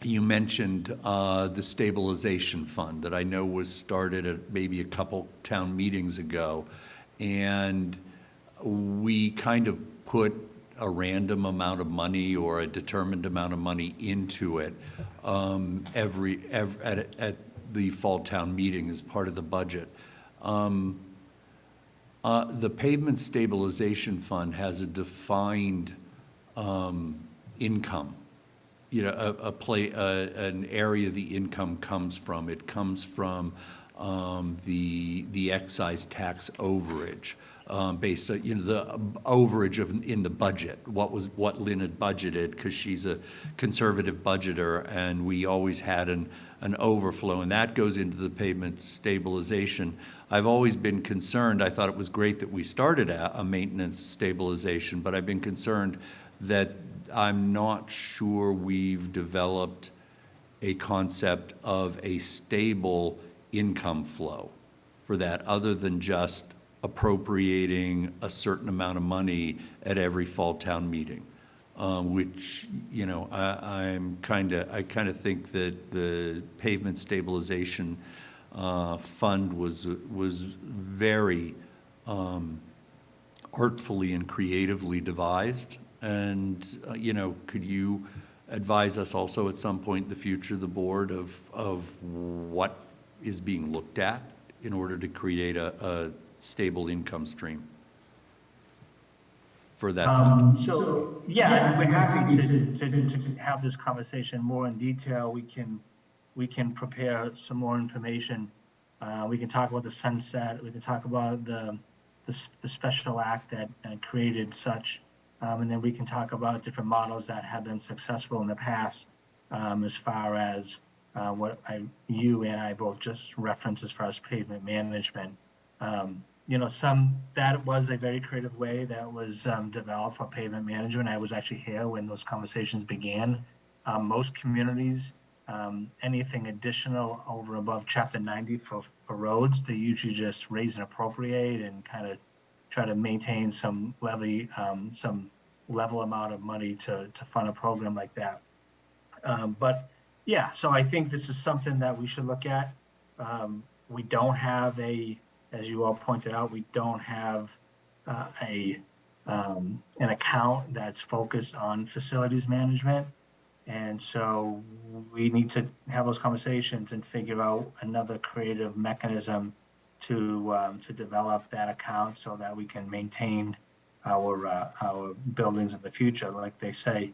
you mentioned the stabilization fund that I know was started at maybe a couple town meetings ago, and we kind of put a random amount of money or a determined amount of money into it at the fall town meeting as part of the budget. The pavement stabilization fund has a defined income. An area the income comes from. It comes from the excise tax overage, based on the overage in the budget. What Lynn had budgeted, because she's a conservative budgeter, and we always had an overflow, and that goes into the pavement stabilization. I've always been concerned. I thought it was great that we started a maintenance stabilization, but I've been concerned that I'm not sure we've developed a concept of a stable income flow for that, other than just appropriating a certain amount of money at every fall town meeting, which I kind of think that the pavement stabilization fund was very artfully and creatively devised. And, could you advise us also at some point in the future, the board, of what is being looked at in order to create a stable income stream for that fund? So, yeah, we're happy to have this conversation more in detail. We can prepare some more information. We can talk about the sunset. We can talk about the special act that created such. And then we can talk about different models that have been successful in the past, as far as what you and I both just referenced as far as pavement management. that was a very creative way that was developed for pavement management. I was actually here when those conversations began. Most communities, anything additional over above Chapter 90 for roads, they usually just raise and appropriate and kind of try to maintain some level amount of money to fund a program like that. But yeah, so I think this is something that we should look at. We don't have as you all pointed out, we don't have an account that's focused on facilities management. And so we need to have those conversations and figure out another creative mechanism to develop that account so that we can maintain our buildings in the future. Like they say,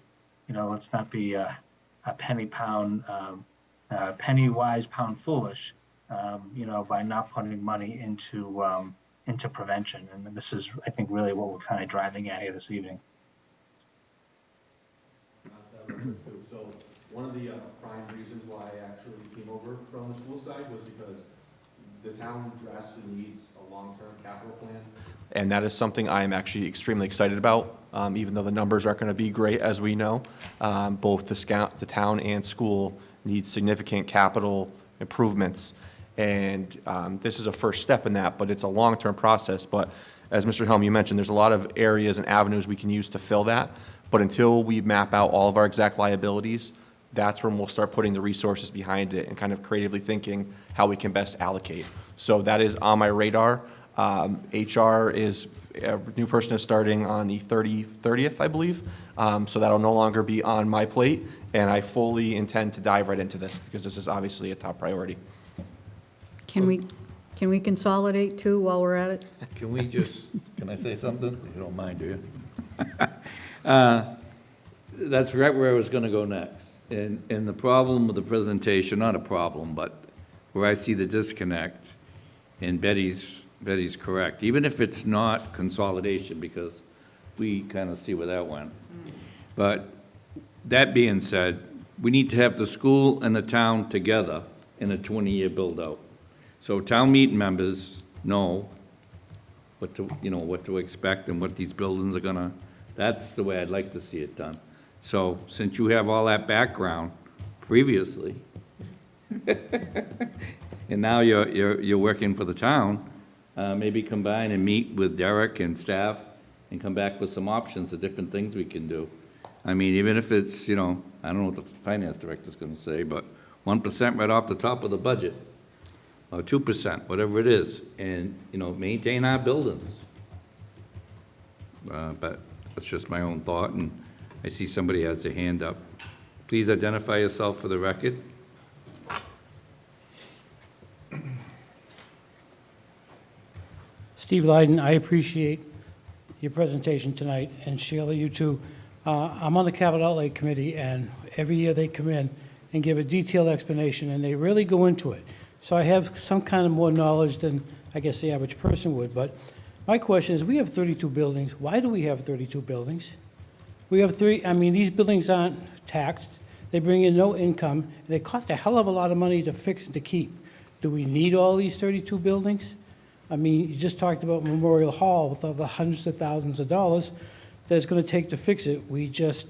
let's not be a penny wise, pound foolish, by not putting money into prevention. And this is, I think, really what we're kind of driving at here this evening. So one of the prime reasons why I actually came over from the school side was because the town drastically needs a long-term capital plan. And that is something I am actually extremely excited about, even though the numbers aren't going to be great, as we know. Both the town and school need significant capital improvements. And this is a first step in that, but it's a long-term process. But as Mr. Helm, you mentioned, there's a lot of areas and avenues we can use to fill that. But until we map out all of our exact liabilities, that's when we'll start putting the resources behind it and kind of creatively thinking how we can best allocate. So that is on my radar. HR is, a new person is starting on the 30th, I believe. So that'll no longer be on my plate. And I fully intend to dive right into this because this is obviously a top priority. Can we consolidate too while we're at it? Can I say something? You don't mind, do you? That's right where I was gonna go next. And the problem with the presentation, not a problem, but where I see the disconnect, and Betty's correct, even if it's not consolidation, because we kind of see where that went. But that being said, we need to have the school and the town together in a 20-year build-out. So town meeting members know what to expect and what these buildings are gonna, that's the way I'd like to see it done. So since you have all that background previously, and now you're working for the town, maybe combine and meet with Derek and staff and come back with some options of different things we can do. I mean, even if it's, I don't know what the finance director's gonna say, but 1% right off the top of the budget, or 2%, whatever it is, and, maintain our buildings. But that's just my own thought, and I see somebody has their hand up. Please identify yourself for the record. Steve Lyden, I appreciate your presentation tonight, and Sheila, you too. I'm on the Capital Outlay Committee, and every year they come in and give a detailed explanation, and they really go into it. So I have some kind of more knowledge than, I guess, the average person would. But my question is, we have 32 buildings. Why do we have 32 buildings? We have these buildings aren't taxed. They bring in no income, and they cost a hell of a lot of money to fix and to keep. Do we need all these 32 buildings? I mean, you just talked about Memorial Hall with all the hundreds of thousands of dollars that it's going to take to fix it. We just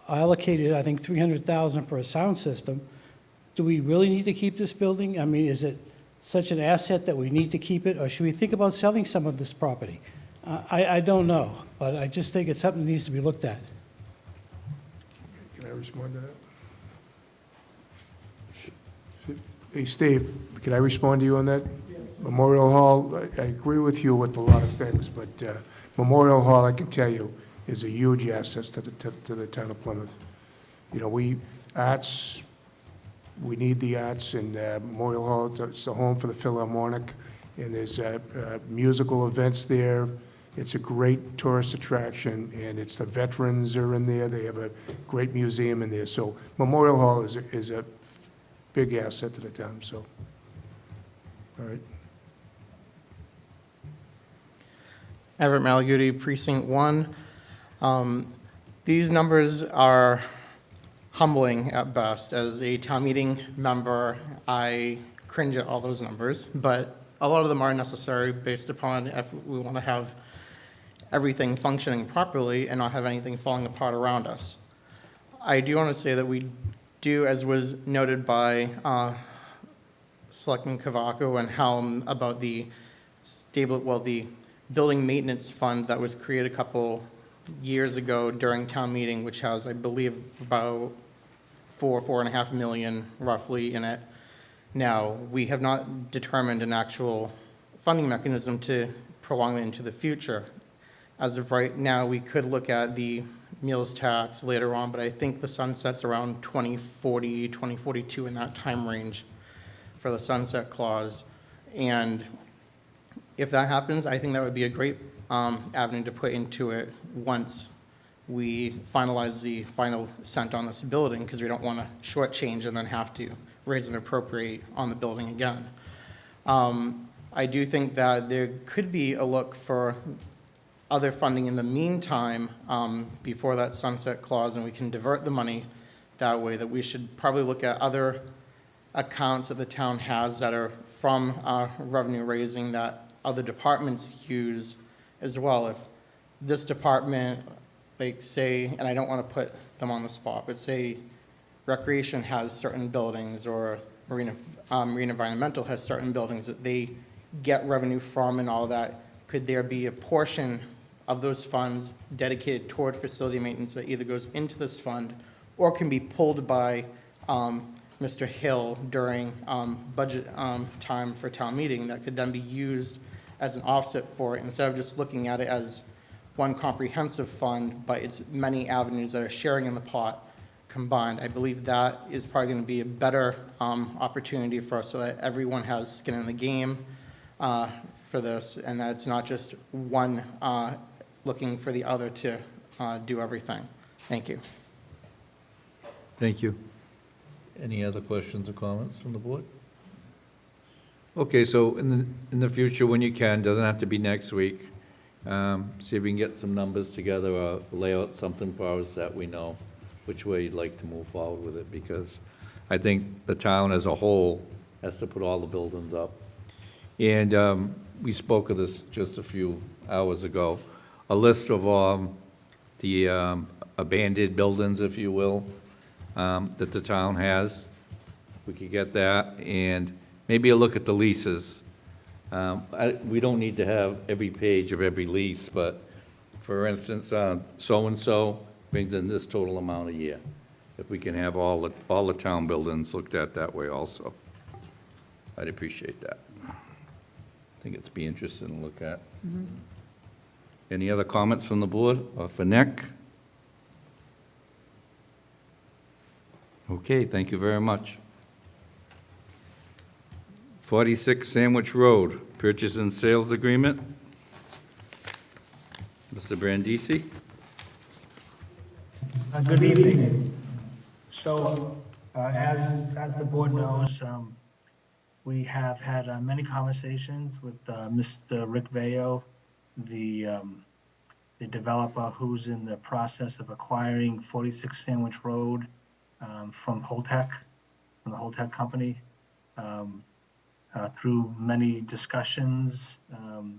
allocated, I think, $300,000 for a sound system. Do we really need to keep this building? I mean, is it such an asset that we need to keep it, or should we think about selling some of this property? I don't know, but I just think it's something that needs to be looked at. Can I respond to that? Hey, Steve, can I respond to you on that? Yeah. Memorial Hall, I agree with you with a lot of things, but Memorial Hall, I can tell you, is a huge asset to the town of Plymouth. We need the arts, and Memorial Hall, it's the home for the Philharmonic, and there's musical events there. It's a great tourist attraction, and it's the veterans are in there. They have a great museum in there. So Memorial Hall is a big asset to the town, so, all right. Everett Malaguti, Precinct 1. These numbers are humbling at best. As a town meeting member, I cringe at all those numbers, but a lot of them are necessary based upon if we want to have everything functioning properly and not have anything falling apart around us. I do want to say that we do, as was noted by Selectman Cavaco and Helm, about the the building maintenance fund that was created a couple years ago during town meeting, which has, I believe, about $4.5 million roughly in it. Now, we have not determined an actual funding mechanism to prolong it into the future. As of right now, we could look at the meals tax later on, but I think the sunset's around 2040, 2042 in that time range for the sunset clause. And if that happens, I think that would be a great avenue to put into it once we finalize the final cent on this building, because we don't want to shortchange and then have to raise and appropriate on the building again. I do think that there could be a look for other funding in the meantime before that sunset clause, and we can divert the money that way, that we should probably look at other accounts that the town has that are from revenue raising that other departments use as well. If this department, like say, and I don't want to put them on the spot, but say recreation has certain buildings, or marine environmental has certain buildings that they get revenue from and all that, could there be a portion of those funds dedicated toward facility maintenance that either goes into this fund or can be pulled by Mr. Hill during budget time for town meeting, that could then be used as an offset for it, instead of just looking at it as one comprehensive fund, but it's many avenues that are sharing in the pot combined. I believe that is probably going to be a better opportunity for us, so that everyone has skin in the game for this, and that it's not just one looking for the other to do everything. Thank you. Thank you. Any other questions or comments from the board? Okay, so in the future, when you can, doesn't have to be next week, see if we can get some numbers together or lay out something for us that we know which way you'd like to move forward with it, because I think the town as a whole has to put all the buildings up. And we spoke of this just a few hours ago, a list of the abandoned buildings, if you will, that the town has. We could get that, and maybe a look at the leases. We don't need to have every page of every lease, but for instance, so-and-so brings in this total amount a year. If we can have all the town buildings looked at that way also, I'd appreciate that. I think it's be interesting to look at. Mm-hmm. Any other comments from the board or for Nick? Okay, thank you very much. 46 Sandwich Road, purchase and sales agreement. Mr. Brandisi? Good evening. So, as the board knows, we have had many conversations with Mr. Rick Vayo, the developer who's in the process of acquiring 46 Sandwich Road from Holtec, from the Holtec company. Through many discussions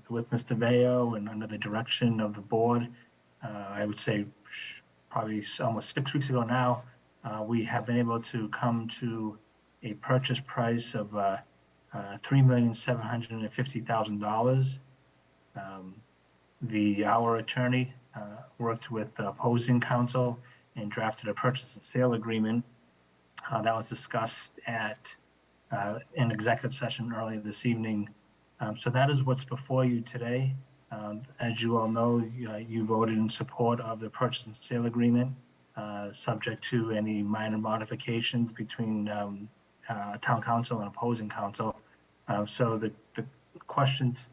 with Mr. Vayo and under the direction of the board, I would say probably almost 6 weeks ago now, we have been able to come to a purchase price of $3,750,000. Our attorney worked with opposing counsel and drafted a purchase and sale agreement that was discussed at an executive session earlier this evening. So that is what's before you today. As you all know, you voted in support of the purchase and sale agreement, subject to any minor modifications between town council and opposing council. So the questions,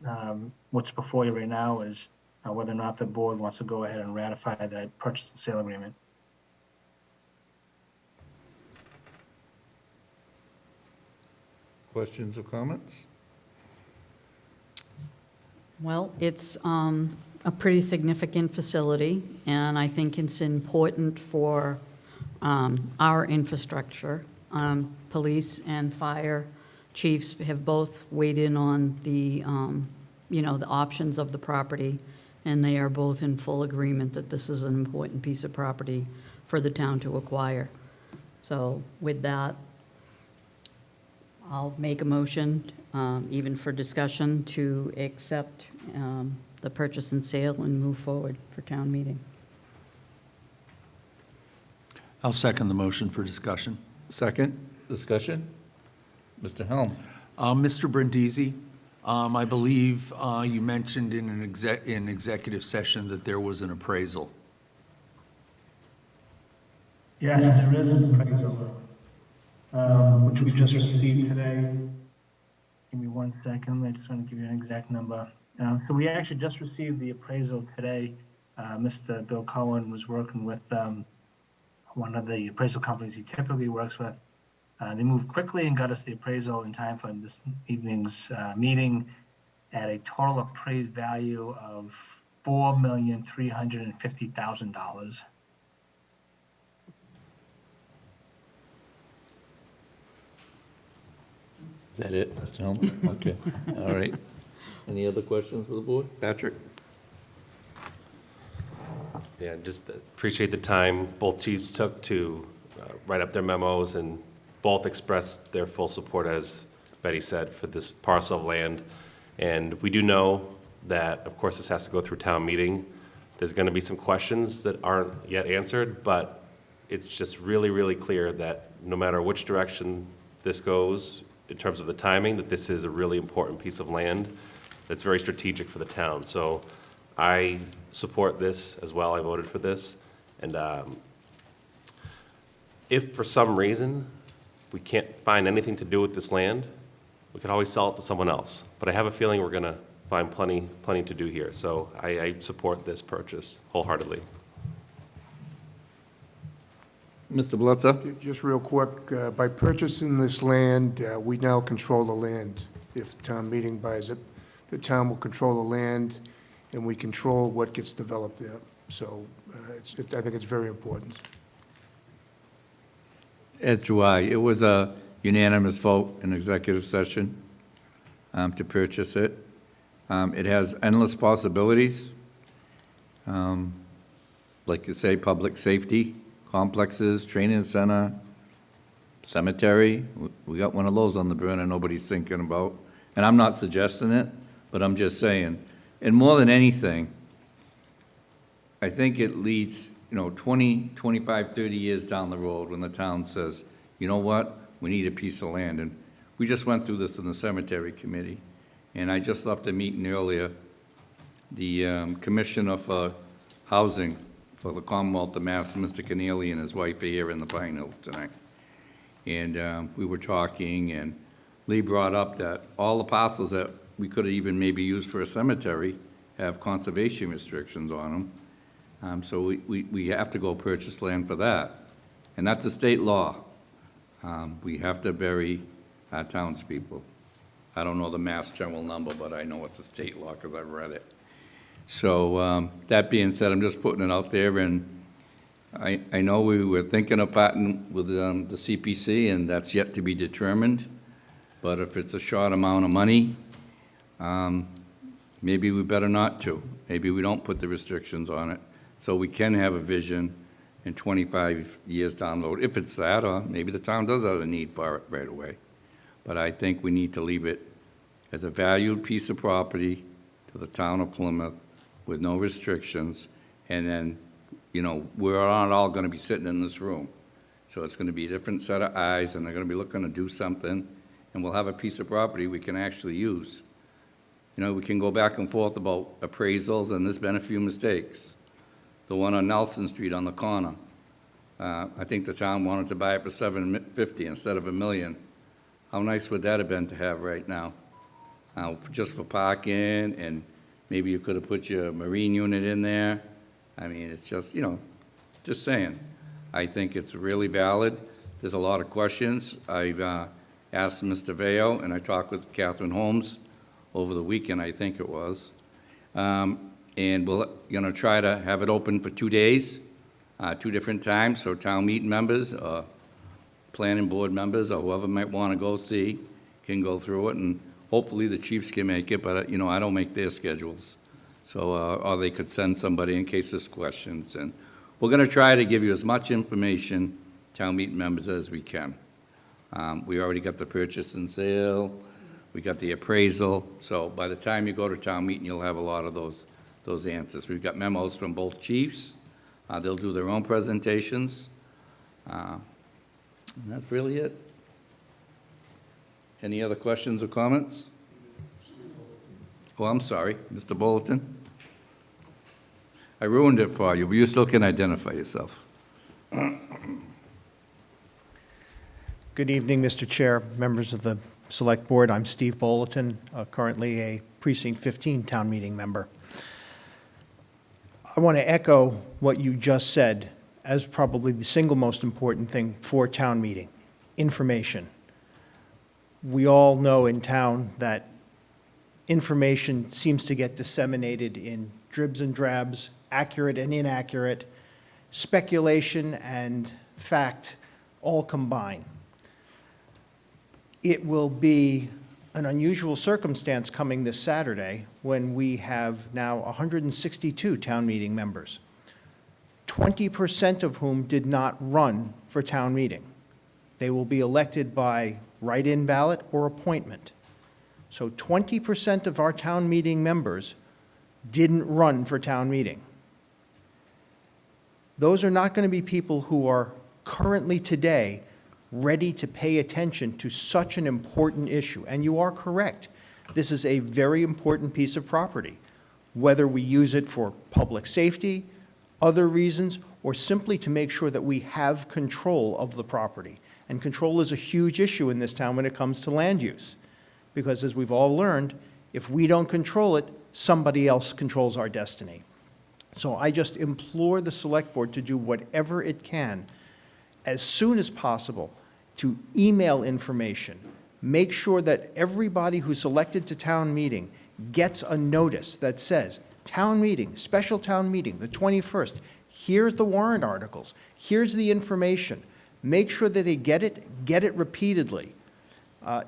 what's before you right now is whether or not the board wants to go ahead and ratify that purchase and sale agreement. Questions or comments? Well, it's a pretty significant facility, and I think it's important for our infrastructure, police and fire chiefs have both weighed in on the, the options of the property, and they are both in full agreement that this is an important piece of property for the town to acquire. So with that, I'll make a motion, even for discussion, to accept the purchase and sale and move forward for town meeting. I'll second the motion for discussion. Second, discussion? Mr. Helm? Mr. Brindisi, I believe you mentioned in in executive session that there was an appraisal. Yes, there is an appraisal, which we just received today. Give me 1 second, I just want to give you an exact number. So we actually just received the appraisal today. Mr. Bill Cohen was working with one of the appraisal companies he typically works with. They moved quickly and got us the appraisal in time for this evening's meeting at a total appraised value of $4,350,000. Is that it, Mr. Helm? Okay, all right. Any other questions for the board? Patrick? Yeah, just appreciate the time both chiefs took to write up their memos, and both expressed their full support, as Betty said, for this parcel of land. And we do know that, of course, this has to go through town meeting. There's going to be some questions that aren't yet answered, but it's just really, really clear that no matter which direction this goes, in terms of the timing, that this is a really important piece of land that's very strategic for the town. So I support this as well. I voted for this. And if for some reason we can't find anything to do with this land, we could always sell it to someone else. But I have a feeling we're going to find plenty to do here. So I support this purchase wholeheartedly. Mr. Blitzer? Just real quick, by purchasing this land, we now control the land. If town meeting buys it, the town will control the land, and we control what gets developed there. So I think it's very important. As do I. It was a unanimous vote in executive session to purchase it. It has endless possibilities. Like you say, public safety, complexes, training center, cemetery. We got one of those on the burner nobody's thinking about. And I'm not suggesting it, but I'm just saying. And more than anything, I think it leads, 20, 25, 30 years down the road when the town says, you know what, we need a piece of land. And we just went through this in the cemetery committee. And I just left a meeting earlier. The Commissioner for Housing for the Commonwealth of Mass, Mr. Keneally, and his wife are here in the Pine Hills tonight. And we were talking, and Lee brought up that all the parcels that we could have even maybe used for a cemetery have conservation restrictions on them. So we have to go purchase land for that. And that's a state law. We have to bury our townspeople. I don't know the Mass General number, but I know it's a state law because I've read it. So that being said, I'm just putting it out there, and I know we were thinking of partnering with the CPC, and that's yet to be determined. But if it's a short amount of money, maybe we better not to. Maybe we don't put the restrictions on it, so we can have a vision in 25 years down the road, if it's that, or maybe the town does have a need for it right away. But I think we need to leave it as a valued piece of property to the town of Plymouth with no restrictions, and then, we're not all gonna be sitting in this room. So it's gonna be a different set of eyes, and they're gonna be looking to do something, and we'll have a piece of property we can actually use. We can go back and forth about appraisals, and there's been a few mistakes. The one on Nelson Street on the corner, I think the town wanted to buy it for $750 instead of $1 million. How nice would that have been to have right now? Just for parking, and maybe you could have put your marine unit in there. I mean, it's just, just saying. I think it's really valid. There's a lot of questions. I've asked Mr. Veo, and I talked with Catherine Holmes over the weekend, I think it was. And we're going to try to have it open for 2 days, 2 different times, so town meeting members, planning board members, or whoever might want to go see, can go through it, and hopefully the chiefs can make it, but, you know, I don't make their schedules. So, or they could send somebody in case there's questions, and we're gonna try to give you as much information, town meeting members, as we can. We already got the purchase and sale, we got the appraisal, so by the time you go to town meeting, you'll have a lot of those answers. We've got memos from both chiefs, they'll do their own presentations, and that's really it. Any other questions or comments? Oh, I'm sorry, Mr. Bulletin. I ruined it for you, but you still can identify yourself. Good evening, Mr. Chair, members of the Select Board. I'm Steve Bulletin, currently a Precinct 15 town meeting member. I want to echo what you just said as probably the single most important thing for town meeting, information. We all know in town that information seems to get disseminated in dribs and drabs, accurate and inaccurate, speculation and fact all combine. It will be an unusual circumstance coming this Saturday when we have now 162 town meeting members, 20% of whom did not run for town meeting. They will be elected by write-in ballot or appointment. So 20% of our town meeting members didn't run for town meeting. Those are not going to be people who are currently today ready to pay attention to such an important issue. And you are correct. This is a very important piece of property, whether we use it for public safety, other reasons, or simply to make sure that we have control of the property. And control is a huge issue in this town when it comes to land use. Because as we've all learned, if we don't control it, somebody else controls our destiny. So I just implore the Select Board to do whatever it can as soon as possible to email information. Make sure that everybody who's elected to town meeting gets a notice that says, town meeting, special town meeting, the 21st, here's the warrant articles, here's the information. Make sure that they get it repeatedly.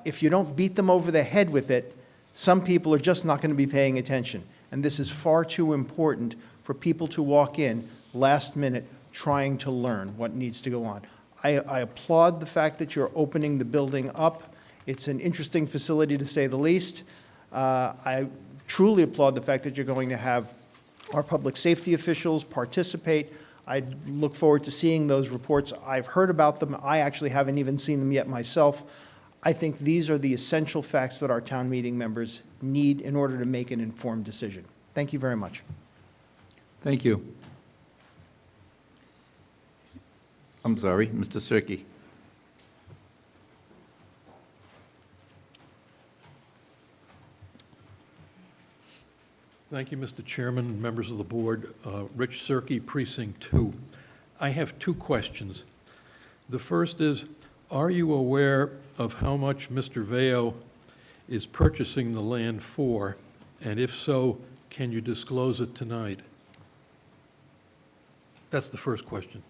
If you don't beat them over the head with it, some people are just not going to be paying attention. And this is far too important for people to walk in last minute trying to learn what needs to go on. I applaud the fact that you're opening the building up. It's an interesting facility, to say the least. I truly applaud the fact that you're going to have our public safety officials participate. I look forward to seeing those reports. I've heard about them. I actually haven't even seen them yet myself. I think these are the essential facts that our town meeting members need in order to make an informed decision. Thank you very much. Thank you. I'm sorry, Mr. Cirque. Thank you, Mr. Chairman and members of the board. Rich Cirque, Precinct 2. I have two questions. The first is, are you aware of how much Mr. Veo is purchasing the land for? And if so, can you disclose it tonight? That's the first question.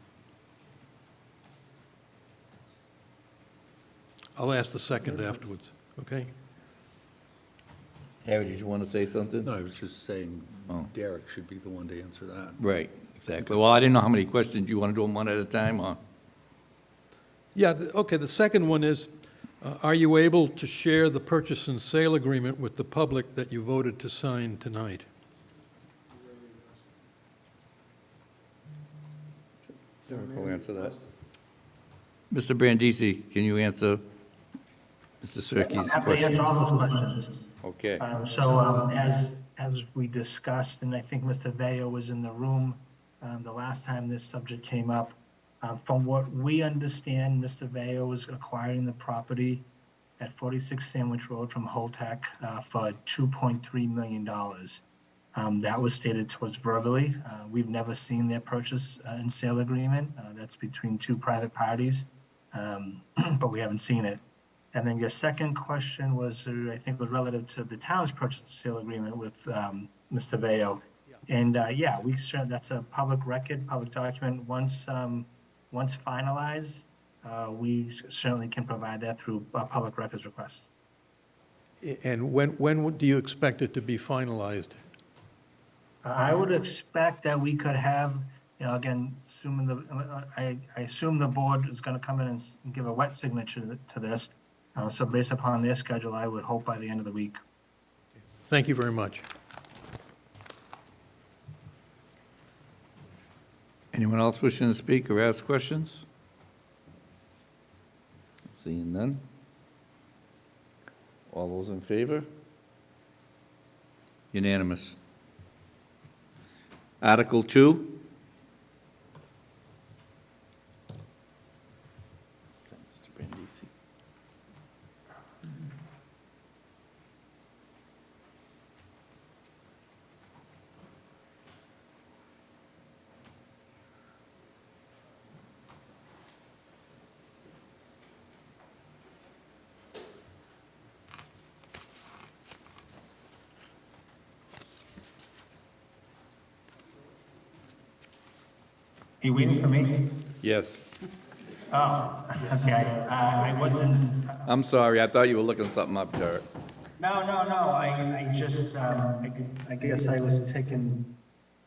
I'll ask the second afterwards, okay? Harry, did you want to say something? No, I was just saying Oh. Derek should be the one to answer that. Right, exactly. Well, I didn't know how many questions. You want to do them one at a time, or? Yeah, okay, the second one is, are you able to share the purchase and sale agreement with the public that you voted to sign tonight? Derek will answer that. Mr. Brandisi, can you answer Mr. Cirque's I'm happy to answer all those questions. Okay. As we discussed, and I think Mr. Veo was in the room the last time this subject came up, from what we understand, Mr. Veo is acquiring the property at 46 Sandwich Road from Holtec for $2.3 million. That was stated to us verbally. We've never seen their purchase and sale agreement. That's between two private parties, but we haven't seen it. And then your second question was, I think, was relative to the town's purchase and sale agreement with Mr. Veo. And yeah, that's a public record, public document. Once finalized, we certainly can provide that through public records requests. And when do you expect it to be finalized? I would expect that we could have, again, assuming I assume the board is gonna come in and give a wet signature to this. So based upon their schedule, I would hope by the end of the week. Thank you very much. Anyone else wishing to speak or ask questions? Seeing none. All those in favor? Unanimous. Article 2. Mr. Brandisi. Are you waiting for me? Yes. Oh, okay. I wasn't, I'm sorry, I thought you were looking something up, Derek. no. I just, I guess I was taken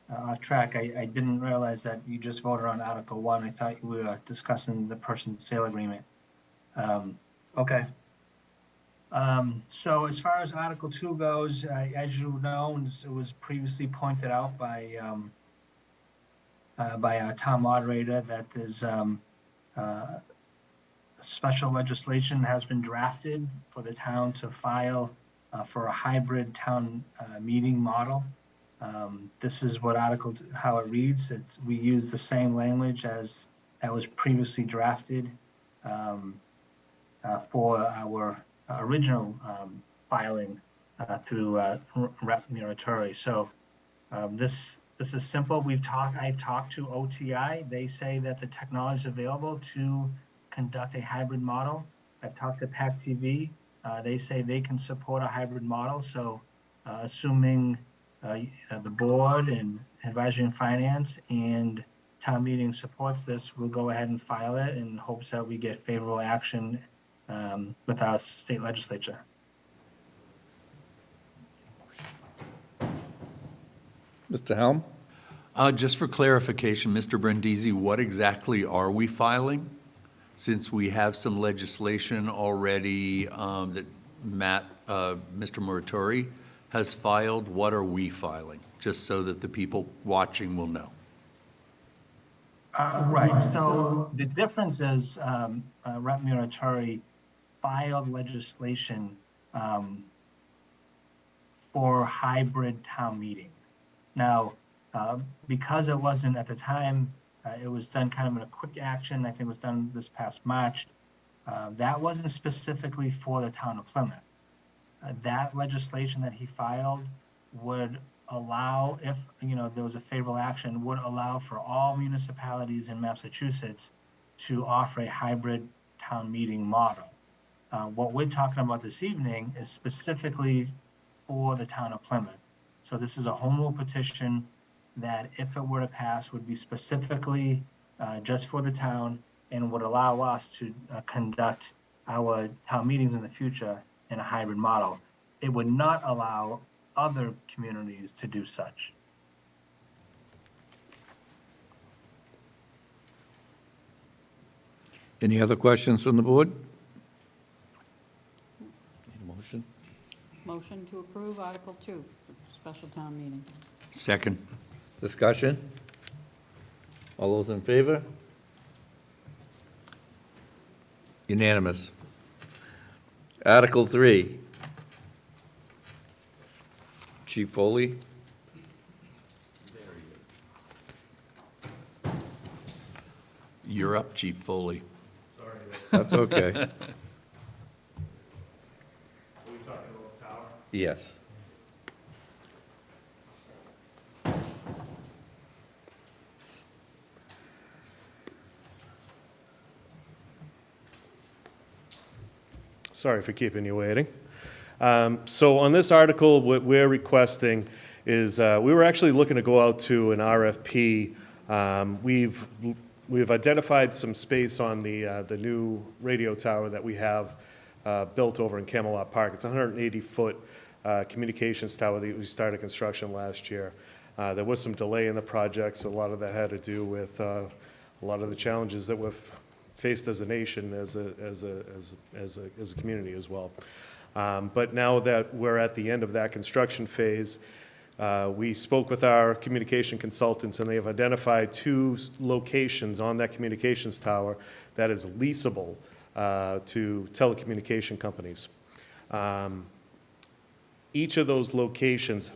off track. I didn't realize that you just voted on Article 1. I thought we were discussing the person's sale agreement. Okay. So as far as Article 2 goes, as you know, and it was previously pointed out by our town moderator, that there's special legislation has been drafted for the town to file for a hybrid town meeting model. This is what how it reads. We use the same language as that was previously drafted for our original filing through Rep. Muratori. So this is simple. I've talked to OTI. They say that the technology is available to conduct a hybrid model. I've talked to PAC TV. They say they can support a hybrid model. So assuming the board and advisory and finance and town meeting supports this, we'll go ahead and file it in hopes that we get favorable action with our state legislature. Mr. Helm? Just for clarification, Mr. Brandisi, what exactly are we filing? Since we have some legislation already that Mr. Muratori has filed, what are we filing? Just so that the people watching will know. Right, so the difference is Rep. Muratori filed legislation for hybrid town meeting. Now, because it wasn't at the time, it was done kind of in a quick action. I think it was done this past March. That wasn't specifically for the town of Plymouth. That legislation that he filed would allow, if there was a favorable action, would allow for all municipalities in Massachusetts to offer a hybrid town meeting model. What we're talking about this evening is specifically for the town of Plymouth. So this is a home rule petition that, if it were to pass, would be specifically just for the town and would allow us to conduct our town meetings in the future in a hybrid model. It would not allow other communities to do such. Any other questions from the board? Need a motion? Motion to approve Article 2, special town meeting. Second. Discussion? All those in favor? Unanimous. Article 3. Chief Foley? You're up, Chief Foley. That's okay. Are we talking about the tower? Yes. Sorry for keeping you waiting. So on this article, what we're requesting is, we were actually looking to go out to an RFP. We've identified some space on the new radio tower that we have built over in Camelot Park. It's a 180-foot communications tower that we started construction last year. There was some delay in the projects. A lot of that had to do with a lot of the challenges that we've faced as a nation, as a community as well. But now that we're at the end of that construction phase, we spoke with our communication consultants, and they have identified 2 locations on that communications tower that is leasable to telecommunication companies. Each of those locations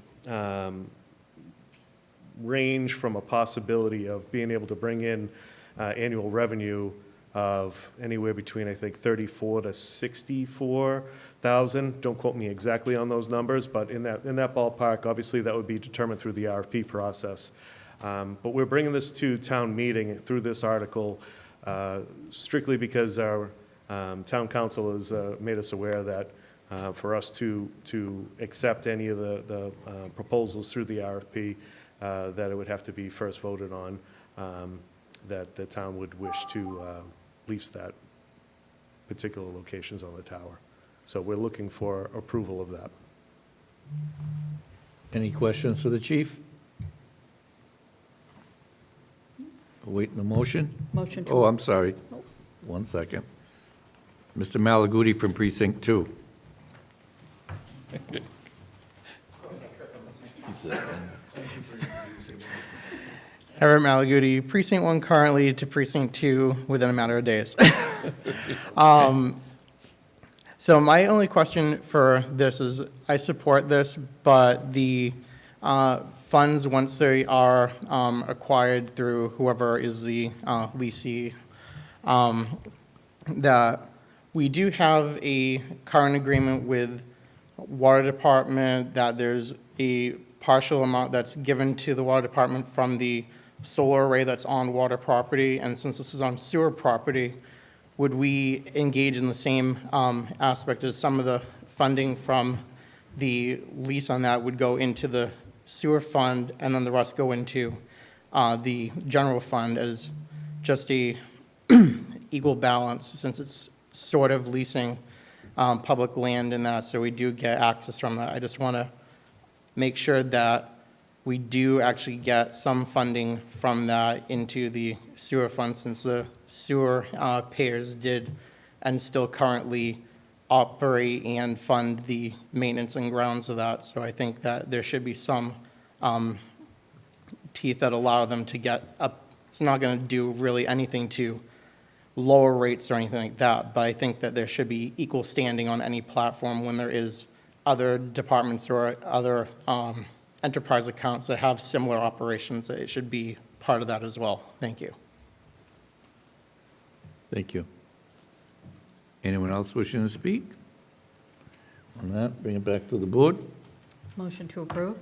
range from a possibility of being able to bring in annual revenue of anywhere between, I think, 34 to 64,000. Don't quote me exactly on those numbers, but in that ballpark. Obviously, that would be determined through the RFP process. But we're bringing this to town meeting through this article strictly because our town council has made us aware that for us to accept any of the proposals through the RFP, that it would have to be first voted on, that the town would wish to lease that particular locations on the tower. So we're looking for approval of that. Any questions for the chief? Awaiting the motion? Motion to. Oh, I'm sorry. 1 second. Mr. Malaguti from Precinct 2. Herbert Malaguti, Precinct 1 currently to Precinct 2 within a matter of days. So my only question for this is, I support this, but the funds, once they are acquired through whoever is the leasee, that we do have a current agreement with Water Department that there's a partial amount that's given to the Water Department from the solar array that's on water property, and since this is on sewer property, would we engage in the same aspect as some of the funding from the lease on that would go into the sewer fund, and then the rest go into the general fund as just a equal balance, since it's sort of leasing public land in that, so we do get access from that. I just want to make sure that we do actually get some funding from that into the sewer fund, since the sewer payers did and still currently operate and fund the maintenance and grounds of that. So I think that there should be some teeth that allow them to get up. It's not going to do really anything to lower rates or anything like that, but I think that there should be equal standing on any platform when there is other departments or other enterprise accounts that have similar operations, that it should be part of that as well. Thank you. Thank you. Anyone else wishing to speak? On that, bring it back to the board. Motion to approve.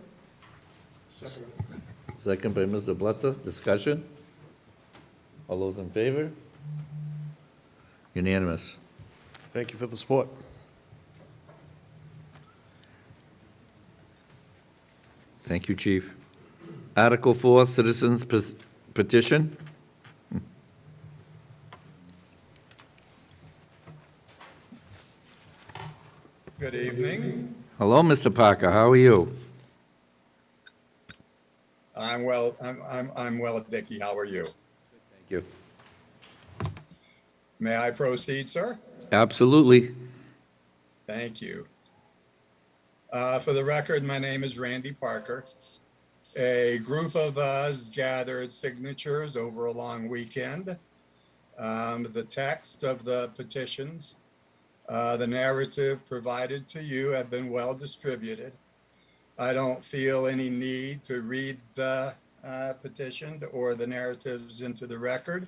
Second by Mr. Blitzer. Discussion? All those in favor? Unanimous. Thank you for the support. Thank you, Chief. Article 4, Citizens Petition. Good evening. Hello, Mr. Parker. How are you? I'm well. I'm well, Dickie. How are you? Thank you. May I proceed, sir? Absolutely. Thank you. For the record, my name is Randy Parker. A group of us gathered signatures over a long weekend. The text of the petitions, the narrative provided to you have been well distributed. I don't feel any need to read the petition or the narratives into the record.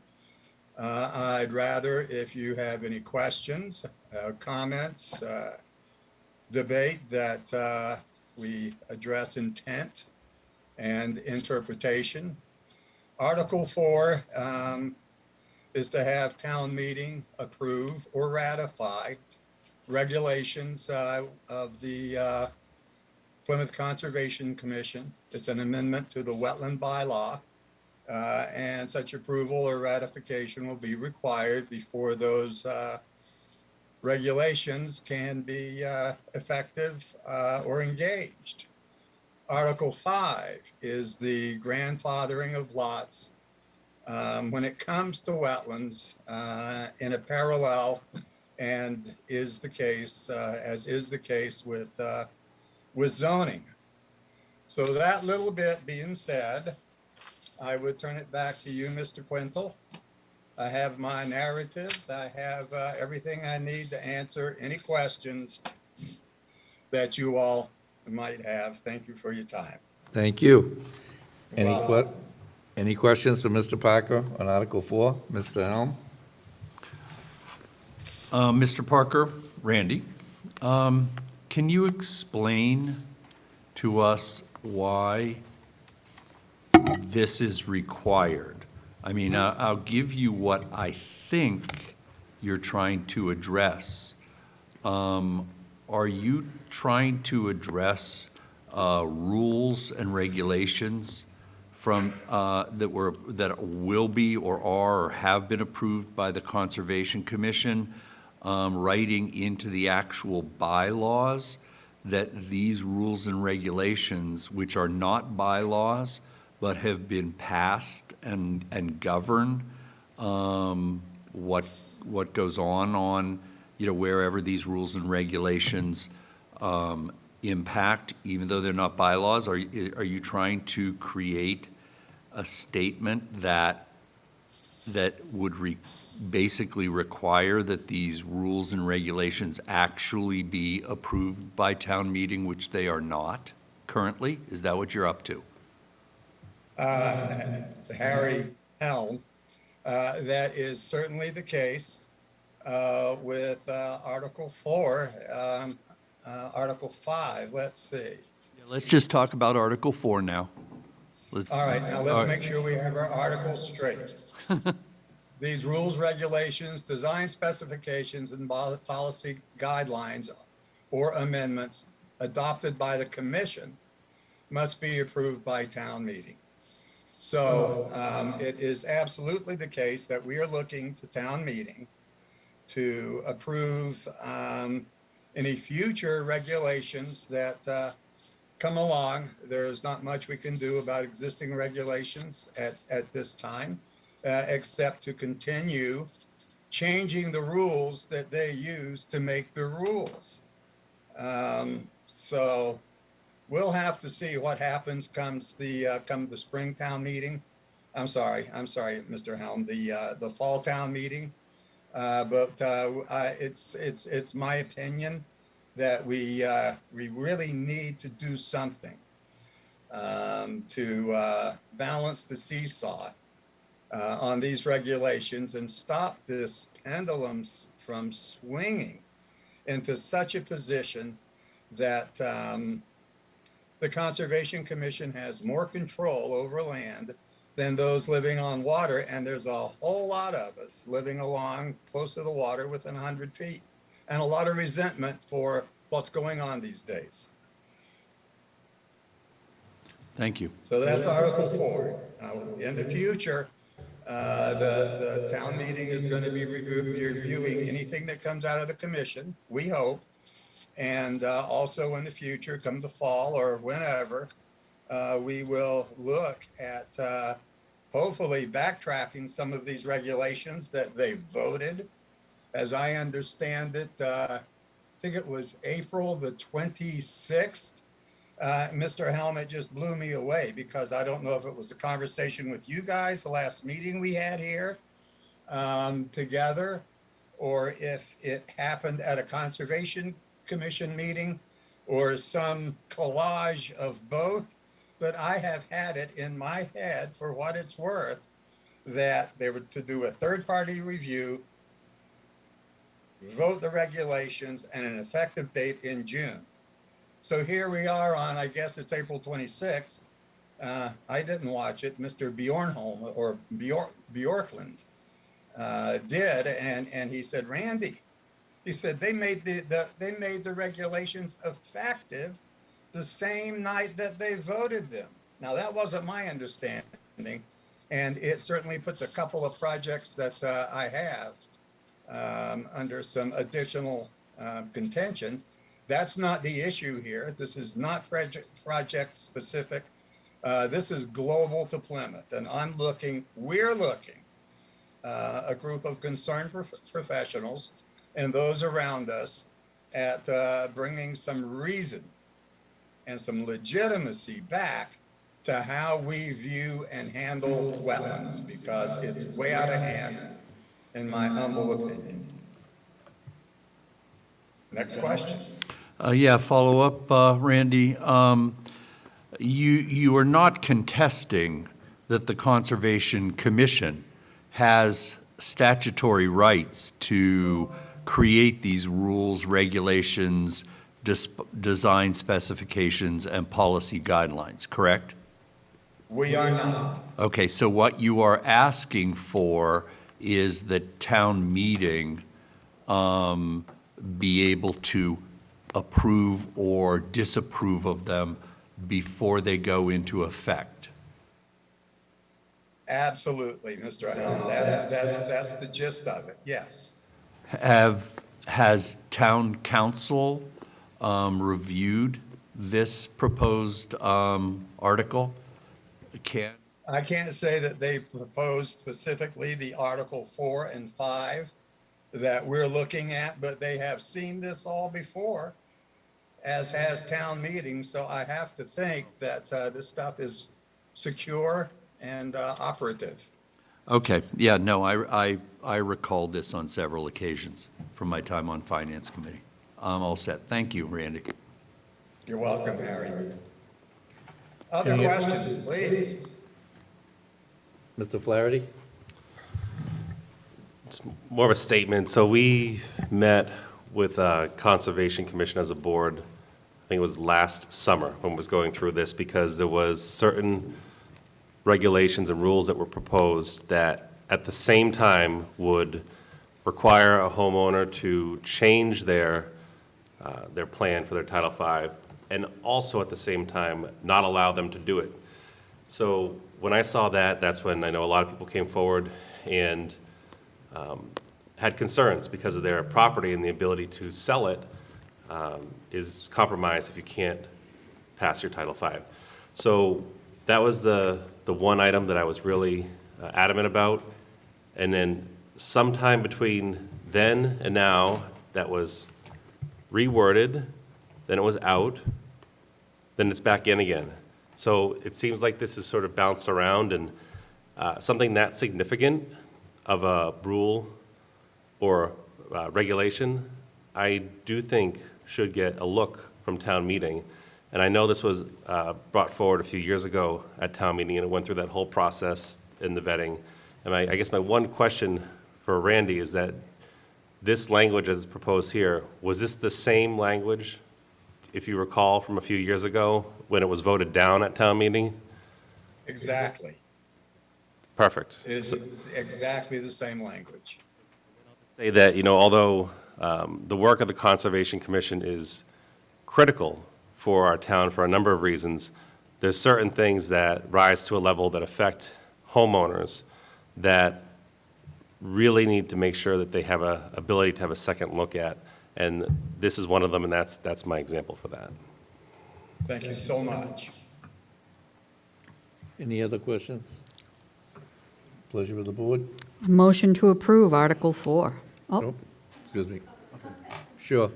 I'd rather, if you have any questions, comments, debate, that we address intent and interpretation. Article 4 is to have town meeting approve or ratify regulations of the Plymouth Conservation Commission. It's an amendment to the wetland bylaw, and such approval or ratification will be required before those regulations can be effective or engaged. Article 5 is the grandfathering of lots when it comes to wetlands in a parallel, and is the case, as is the case with zoning. So that little bit being said, I would turn it back to you, Mr. Quintal. I have my narratives. I have everything I need to answer any questions that you all might have. Thank you for your time. Thank you. You're welcome. Any questions for Mr. Parker on Article 4? Mr. Helm? Mr. Parker, Randy, can you explain to us why this is required? I mean, I'll give you what I think you're trying to address. Are you trying to address rules and regulations from that will be or are or have been approved by the Conservation Commission, writing into the actual bylaws that these rules and regulations, which are not bylaws but have been passed and govern what goes on wherever these rules and regulations impact, even though they're not bylaws? Are you trying to create a statement that would basically require that these rules and regulations actually be approved by town meeting, which they are not currently? Is that what you're up to? Harry Helm, that is certainly the case with Article 4, Article 5. Let's see. Let's just talk about Article 4 now. All right, now let's make sure we have our articles straight. These rules, regulations, design specifications, and policy guidelines or amendments adopted by the commission must be approved by town meeting. So it is absolutely the case that we are looking to town meeting to approve any future regulations that come along. There's not much we can do about existing regulations at this time, except to continue changing the rules that they use to make the rules. So we'll have to see what happens comes the spring town meeting. I'm sorry, Mr. Helm, the fall town meeting. But it's my opinion that we really need to do something to balance the seesaw on these regulations and stop this pendulum from swinging into such a position that the Conservation Commission has more control over land than those living on water, and there's a whole lot of us living along close to the water within 100 feet, and a lot of resentment for what's going on these days. Thank you. So that's Article 4. In the future, the town meeting is going to be reviewing anything that comes out of the commission, we hope, and also in the future, come the fall or whenever, we will look at hopefully backtracking some of these regulations that they voted. As I understand it, I think it was April the 26th. Mr. Helmut just blew me away because I don't know if it was a conversation with you guys, the last meeting we had here together, or if it happened at a Conservation Commission meeting or some collage of both. But I have had it in my head, for what it's worth, that they were to do a third-party review, vote the regulations, and an effective date in June. So here we are on, I guess it's April 26th. I didn't watch it. Mr. Bjornholm or Bjorkland did, and he said, Randy, he said they made the regulations effective the same night that they voted them. Now that wasn't my understanding, and it certainly puts a couple of projects that I have under some additional contention. That's not the issue here. This is not project specific. This is global to Plymouth, and we're looking, a group of concerned professionals and those around us at bringing some reason and some legitimacy back to how we view and handle wetlands, because it's way out of hand, in my humble opinion. Next question. Yeah, follow up, Randy. You are not contesting that the Conservation Commission has statutory rights to create these rules, regulations, design specifications, and policy guidelines, correct? We are not. Okay, so what you are asking for is that town meeting be able to approve or disapprove of them before they go into effect. Absolutely, Mr. Helm. That's the gist of it, yes. Has town council reviewed this proposed article? I can't say that they proposed specifically the Article 4 and 5 that we're looking at, but they have seen this all before, as has town meetings. So I have to think that this stuff is secure and operative. Okay, yeah, no, I recall this on several occasions from my time on Finance Committee. I'm all set. Thank you, Randy. You're welcome, Harry. Other questions, please? Mr. Flaherty? It's more of a statement. So we met with Conservation Commission as a board, I think it was last summer when it was going through this, because there was certain regulations and rules that were proposed that at the same time would require a homeowner to change their plan for their Title V, and also at the same time not allow them to do it. So when I saw that, that's when I know a lot of people came forward and had concerns because of their property, and the ability to sell it is compromised if you can't pass your Title V. So that was the one item that I was really adamant about. And then sometime between then and now, that was reworded, then it was out, then it's back in again. So it seems like this is sort of bounced around, and something that significant of a rule or regulation, I do think should get a look from town meeting. And I know this was brought forward a few years ago at town meeting, and it went through that whole process in the vetting. And I guess my one question for Randy is that this language as proposed here, was this the same language, if you recall, from a few years ago when it was voted down at town meeting? Exactly. Perfect. It is exactly the same language. Say that, although the work of the Conservation Commission is critical for our town for a number of reasons, there's certain things that rise to a level that affect homeowners that really need to make sure that they have a ability to have a second look at. And this is one of them, and that's my example for that. Thank you so much. Any other questions? Pleasure of the board? A motion to approve Article 4. Oh, Nope. Excuse me. Sure.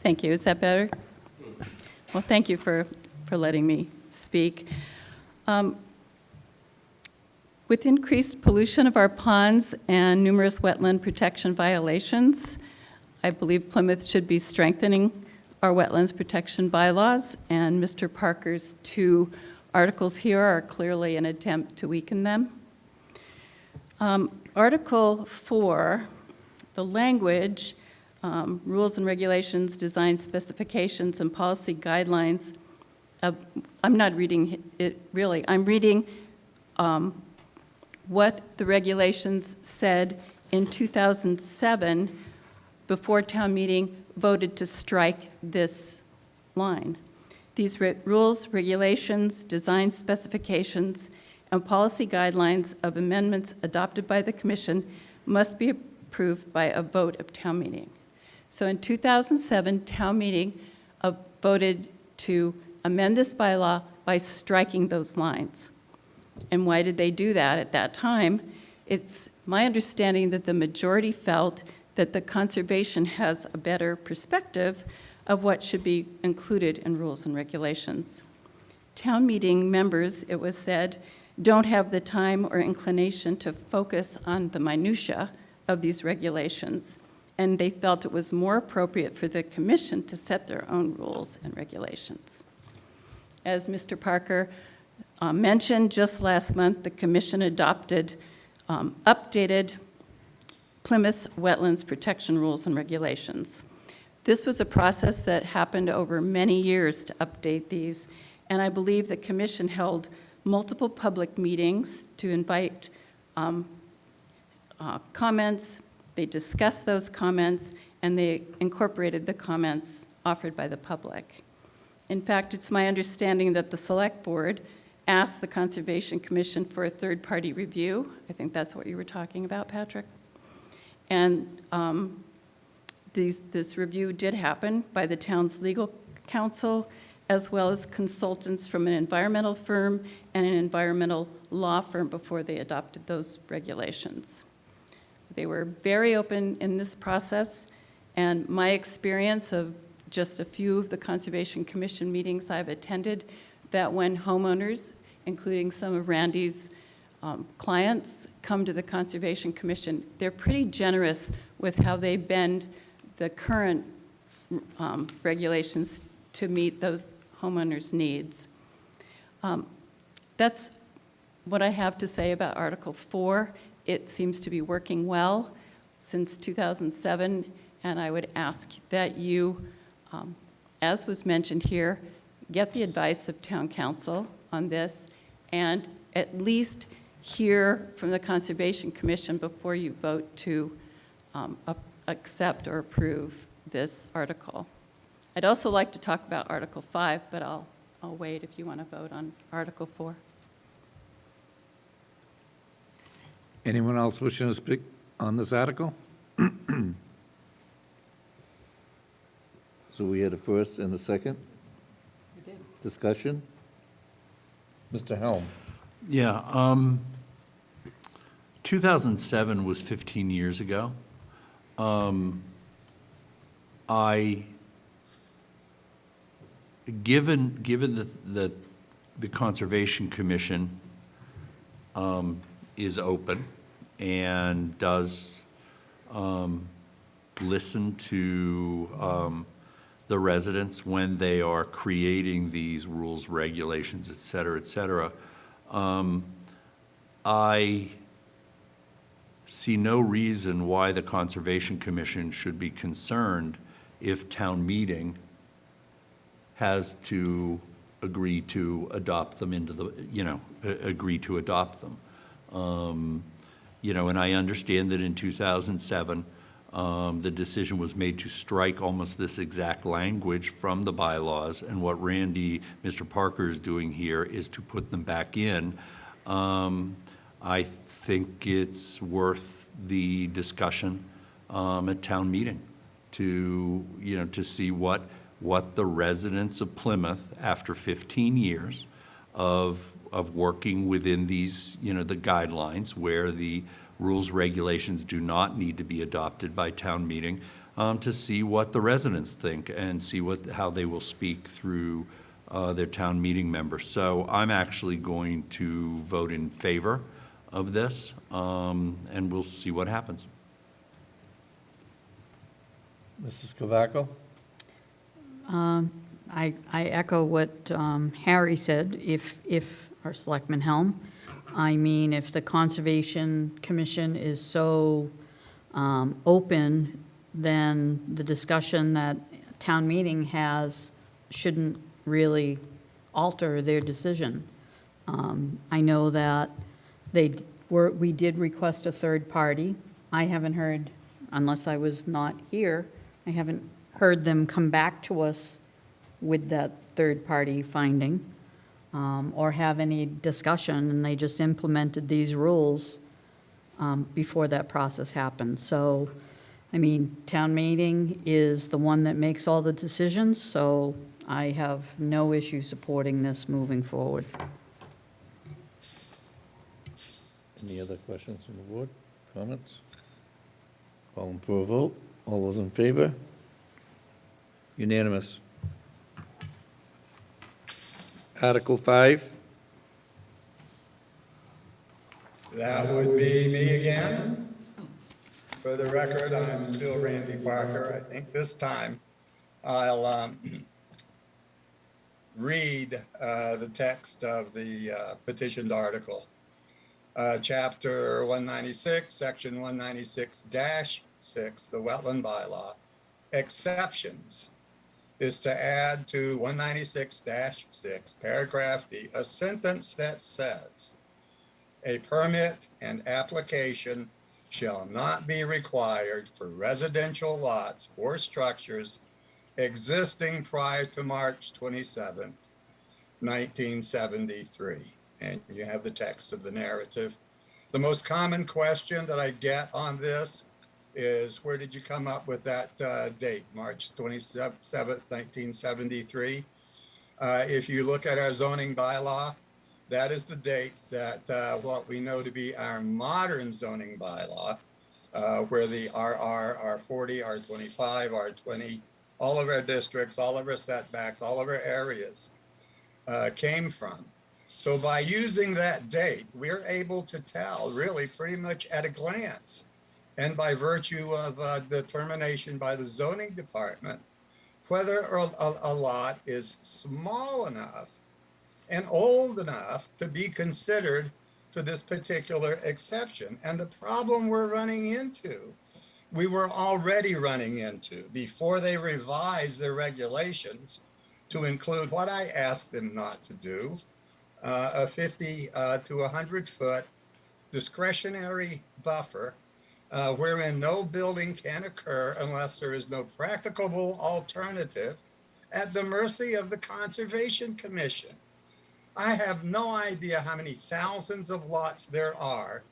Thank you. Is that better? Well, thank you for letting me speak. With increased pollution of our ponds and numerous wetland protection violations, I believe Plymouth should be strengthening our wetlands protection bylaws, and Mr. Parker's two articles here are clearly an attempt to weaken them. Article 4, the language rules and regulations, design specifications, and policy guidelines. I'm not reading it really. I'm reading what the regulations said in 2007 before town meeting voted to strike this line. These rules, regulations, design specifications, and policy guidelines of amendments adopted by the commission must be approved by a vote of town meeting. So in 2007, town meeting voted to amend this bylaw by striking those lines. And why did they do that at that time? It's my understanding that the majority felt that the conservation has a better perspective of what should be included in rules and regulations. Town meeting members, it was said, don't have the time or inclination to focus on the minutia of these regulations, and they felt it was more appropriate for the commission to set their own rules and regulations. As Mr. Parker mentioned, just last month, the commission adopted updated Plymouth Wetlands Protection Rules and Regulations. This was a process that happened over many years to update these, and I believe the commission held multiple public meetings to invite comments. They discussed those comments, and they incorporated the comments offered by the public. In fact, it's my understanding that the Select Board asked the Conservation Commission for a third-party review. I think that's what you were talking about, Patrick. And this review did happen by the town's legal counsel, as well as consultants from an environmental firm and an environmental law firm before they adopted those regulations. They were very open in this process, and my experience of just a few of the Conservation Commission meetings I've attended, that when homeowners, including some of Randy's clients, come to the Conservation Commission, they're pretty generous with how they bend the current regulations to meet those homeowners' needs. That's what I have to say about Article 4. It seems to be working well since 2007, and I would ask that you, as was mentioned here, get the advice of town council on this, and at least hear from the Conservation Commission before you vote to accept or approve this article. I'd also like to talk about Article 5, but I'll wait if you want to vote on Article 4. Anyone else wishing to speak on this article? So we had a first and a second? We did. Discussion? Mr. Helm? Yeah, 2007 was 15 years ago. Given that the Conservation Commission is open and does listen to the residents when they are creating these rules, regulations, et cetera, I see no reason why the Conservation Commission should be concerned if town meeting has to agree to adopt them into the, agree to adopt them. And I understand that in 2007, the decision was made to strike almost this exact language from the bylaws, and what Mr. Parker is doing here is to put them back in. I think it's worth the discussion at town meeting to see what the residents of Plymouth, after 15 years of working within these, the guidelines where the rules, regulations do not need to be adopted by town meeting, to see what the residents think and see how they will speak through their town meeting members. So I'm actually going to vote in favor of this, and we'll see what happens. Mrs. Cavaco? I echo what Harry said, if our Selectman Helm. I mean, if the Conservation Commission is so open then the discussion that town meeting has shouldn't really alter their decision. I know that we did request a third party. I haven't heard, unless I was not here, I haven't heard them come back to us with that third-party finding, or have any discussion, and they just implemented these rules before that process happened. So, I mean, town meeting is the one that makes all the decisions, so I have no issue supporting this moving forward. Any other questions from the board? Comments? Calling for a vote. All those in favor? Unanimous. Article 5. That would be me again. For the record, I'm still Randy Parker. I think this time I'll read the text of the petitioned article. Chapter 196, Section 196-6, the Wetland Bylaw, exceptions, is to add to 196-6, paragraph D, a sentence that says, a permit and application shall not be required for residential lots or structures existing prior to March 27th, 1973. And you have the text of the narrative. The most common question that I get on this is, where did you come up with that date, March 27th, 1973? If you look at our zoning bylaw, that is the date that what we know to be our modern zoning bylaw, where the RR, R40, R25, R20, all of our districts, all of our setbacks, all of our areas came from. So by using that date, we're able to tell really pretty much at a glance, and by virtue of determination by the zoning department, whether a lot is small enough and old enough to be considered for this particular exception. And the problem we're running into, we were already running into before they revised their regulations to include what I asked them not to do, a 50 to 100 foot discretionary buffer wherein no building can occur unless there is no practicable alternative at the mercy of the Conservation Commission. I have no idea how many thousands of lots there are,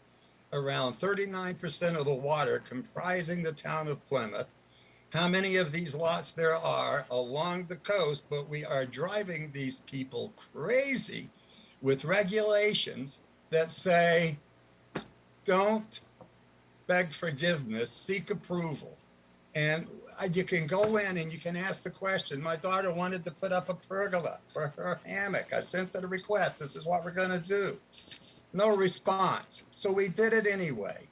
around 39% of the water comprising the town of Plymouth, how many of these lots there are along the coast, but we are driving these people crazy with regulations that say, don't beg forgiveness, seek approval. And you can go in and you can ask the question. My daughter wanted to put up a pergola for her hammock. I sent her the request. This is what we're going to do. No response. So we did it anyway.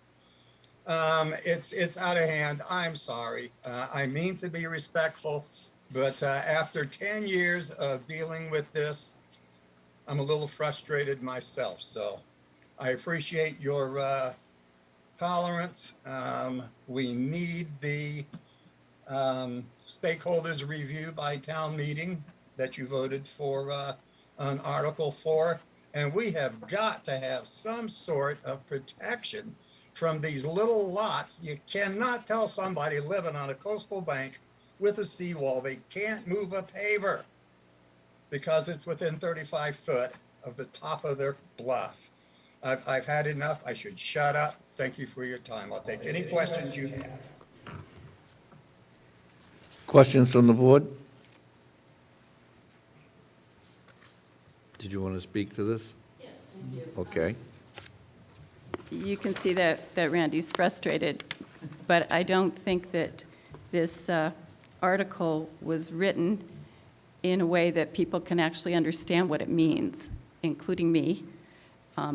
It's out of hand. I'm sorry. I mean to be respectful, but after 10 years of dealing with this, I'm a little frustrated myself. So I appreciate your tolerance. We need the stakeholders review by town meeting that you voted for on Article 4. And we have got to have some sort of protection from these little lots. You cannot tell somebody living on a coastal bank with a seawall they can't move a paver because it's within 35 foot of the top of their bluff. I've had enough. I should shut up. Thank you for your time. I'll take any questions you have. Questions from the board? Did you want to speak to this? Yes, thank you. Okay. You can see that Randy's frustrated, but I don't think that this article was written in a way that people can actually understand what it means, including me,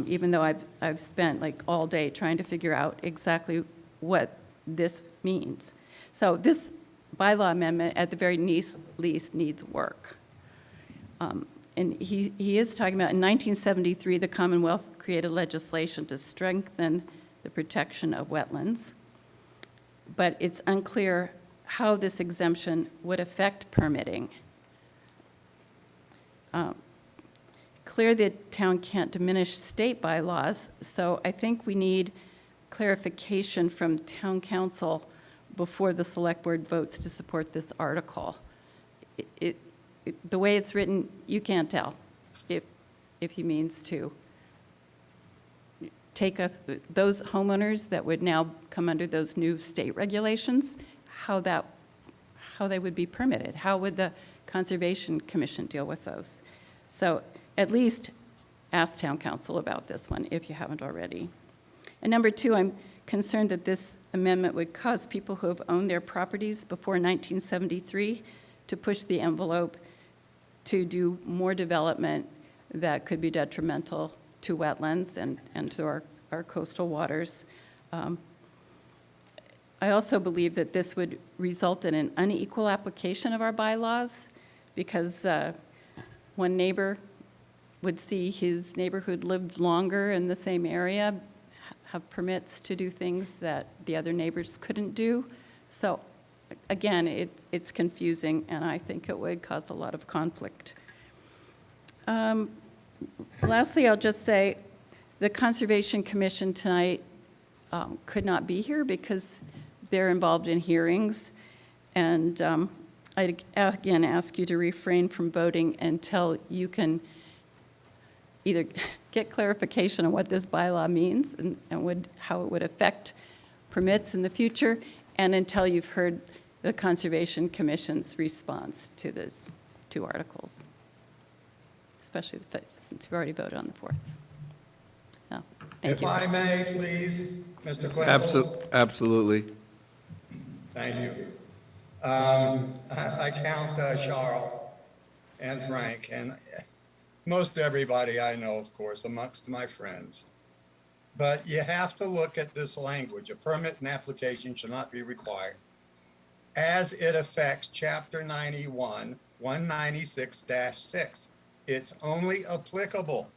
even though I've spent like all day trying to figure out exactly what this means. So this bylaw amendment, at the very least, needs work. And he is talking about, in 1973, the Commonwealth created legislation to strengthen the protection of wetlands. but it's unclear how this exemption would affect permitting. Clear that town can't diminish state bylaws, so I think we need clarification from town council before the select board votes to support this article. The way it's written, you can't tell if he means to take us, those homeowners that would now come under those new state regulations, how they would be permitted. How would the Conservation Commission deal with those? So at least ask town council about this one if you haven't already. And number two, I'm concerned that this amendment would cause people who have owned their properties before 1973 to push the envelope to do more development that could be detrimental to wetlands and to our coastal waters. I also believe that this would result in an unequal application of our bylaws because one neighbor would see his neighbor who'd lived longer in the same area have permits to do things that the other neighbors couldn't do. So again, it's confusing, and I think it would cause a lot of conflict. Lastly, I'll just say the Conservation Commission tonight could not be here because they're involved in hearings, and I'd again ask you to refrain from voting until you can either get clarification on what this bylaw means and how it would affect permits in the future, and until you've heard the Conservation Commission's response to these two articles, especially since we've already voted on the 4th. No, thank you. If I may, please, Mr. Quintal. Absolutely. Thank you. I count Charles and Frank and most everybody I know, of course, amongst my friends. But you have to look at this language. A permit and application shall not be required as it affects Chapter 91, 196-6. It's only applicable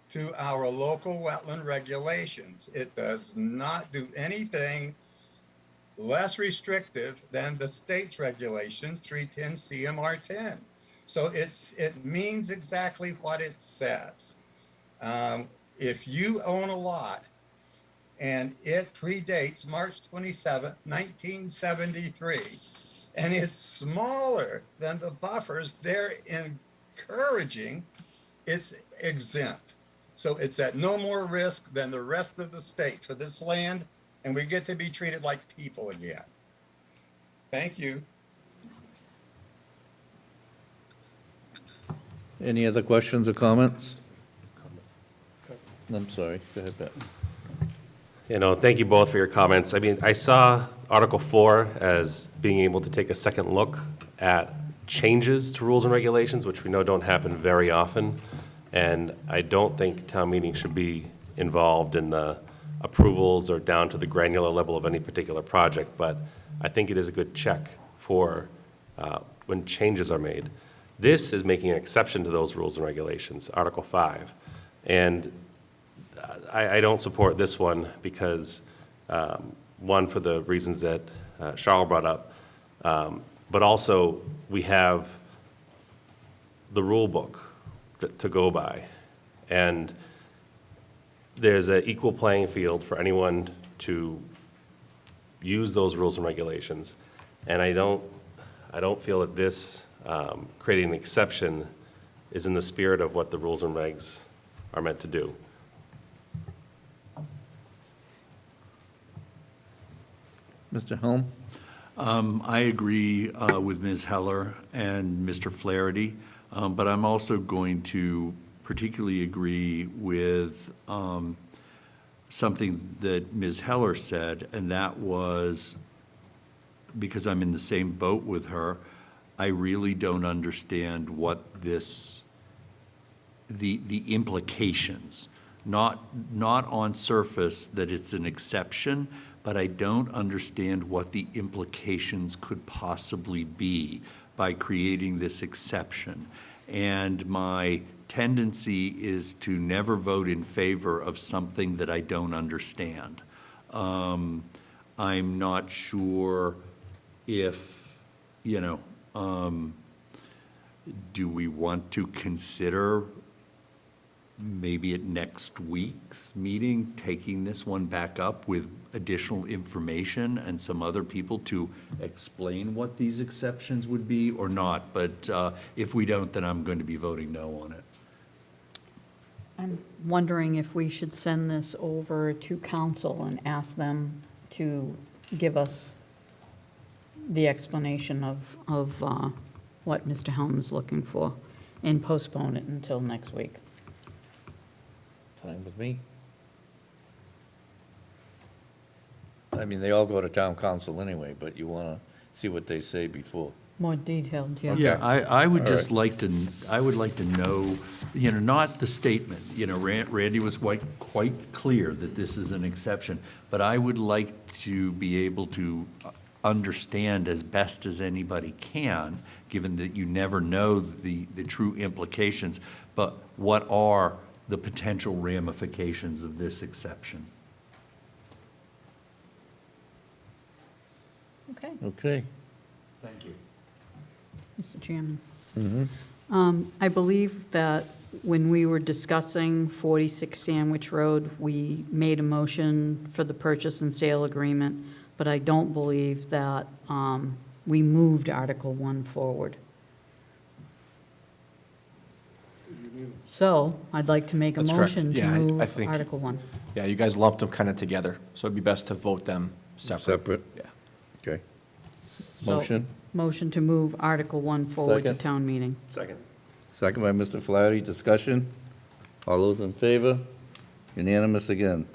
to our local wetland regulations. It does not do anything less restrictive than the state's regulations, 310 CMR 10. So it means exactly what it says. If you own a lot and it predates March 27, 1973, and it's smaller than the buffers they're encouraging, it's exempt. So it's at no more risk than the rest of the state for this land, and we get to be treated like people again. Thank you. Any other questions or comments? I'm sorry, go ahead, Pat. Thank you both for your comments. I mean, I saw Article 4 as being able to take a second look at changes to rules and regulations, which we know don't happen very often. And I don't think town meeting should be involved in the approvals or down to the granular level of any particular project. But I think it is a good check for when changes are made. This is making an exception to those rules and regulations, Article 5. And I don't support this one because, one, for the reasons that Charles brought up, but also we have the rule book to go by. And there's an equal playing field for anyone to use those rules and regulations. And I don't feel that this creating an exception is in the spirit of what the rules and regs are meant to do. Mr. Helm? I agree with Ms. Heller and Mr. Flaherty, but I'm also going to particularly agree with something that Ms. Heller said, and that was, because I'm in the same boat with her, I really don't understand what this, the implications, not on surface that it's an exception, but I don't understand what the implications could possibly be by creating this exception. And my tendency is to never vote in favor of something that I don't understand. I'm not sure if, do we want to consider maybe at next week's meeting, taking this one back up with additional information and some other people to explain what these exceptions would be or not? But if we don't, then I'm going to be voting no on it. I'm wondering if we should send this over to council and ask them to give us the explanation of what Mr. Helm is looking for and postpone it until next week. Fine with me. I mean, they all go to town council anyway, but you want to see what they say before. More detailed, yeah. Yeah, I would All just right. like to, I would like to know, not the statement, Randy was quite clear that this is an exception, but I would like to be able to understand as best as anybody can, given that you never know the true implications, but what are the potential ramifications of this exception? Okay, Okay. Thank you. Mr. Chairman. Mm-hmm. I believe that when we were discussing 46 Sandwich Road, we made a motion for the purchase and sale agreement, but I don't believe that we moved Article 1 forward. So I'd like to make a That's correct. motion to Yeah, I move think- Article 1. Yeah, you guys lumped them kind of together, so it'd be best to vote them separate. Separate? Yeah. Okay. So, Motion? Motion to move Article 1 forward to Second. town meeting. Second. Second by Mr. Flaherty. Discussion? All those in favor? Unanimous again.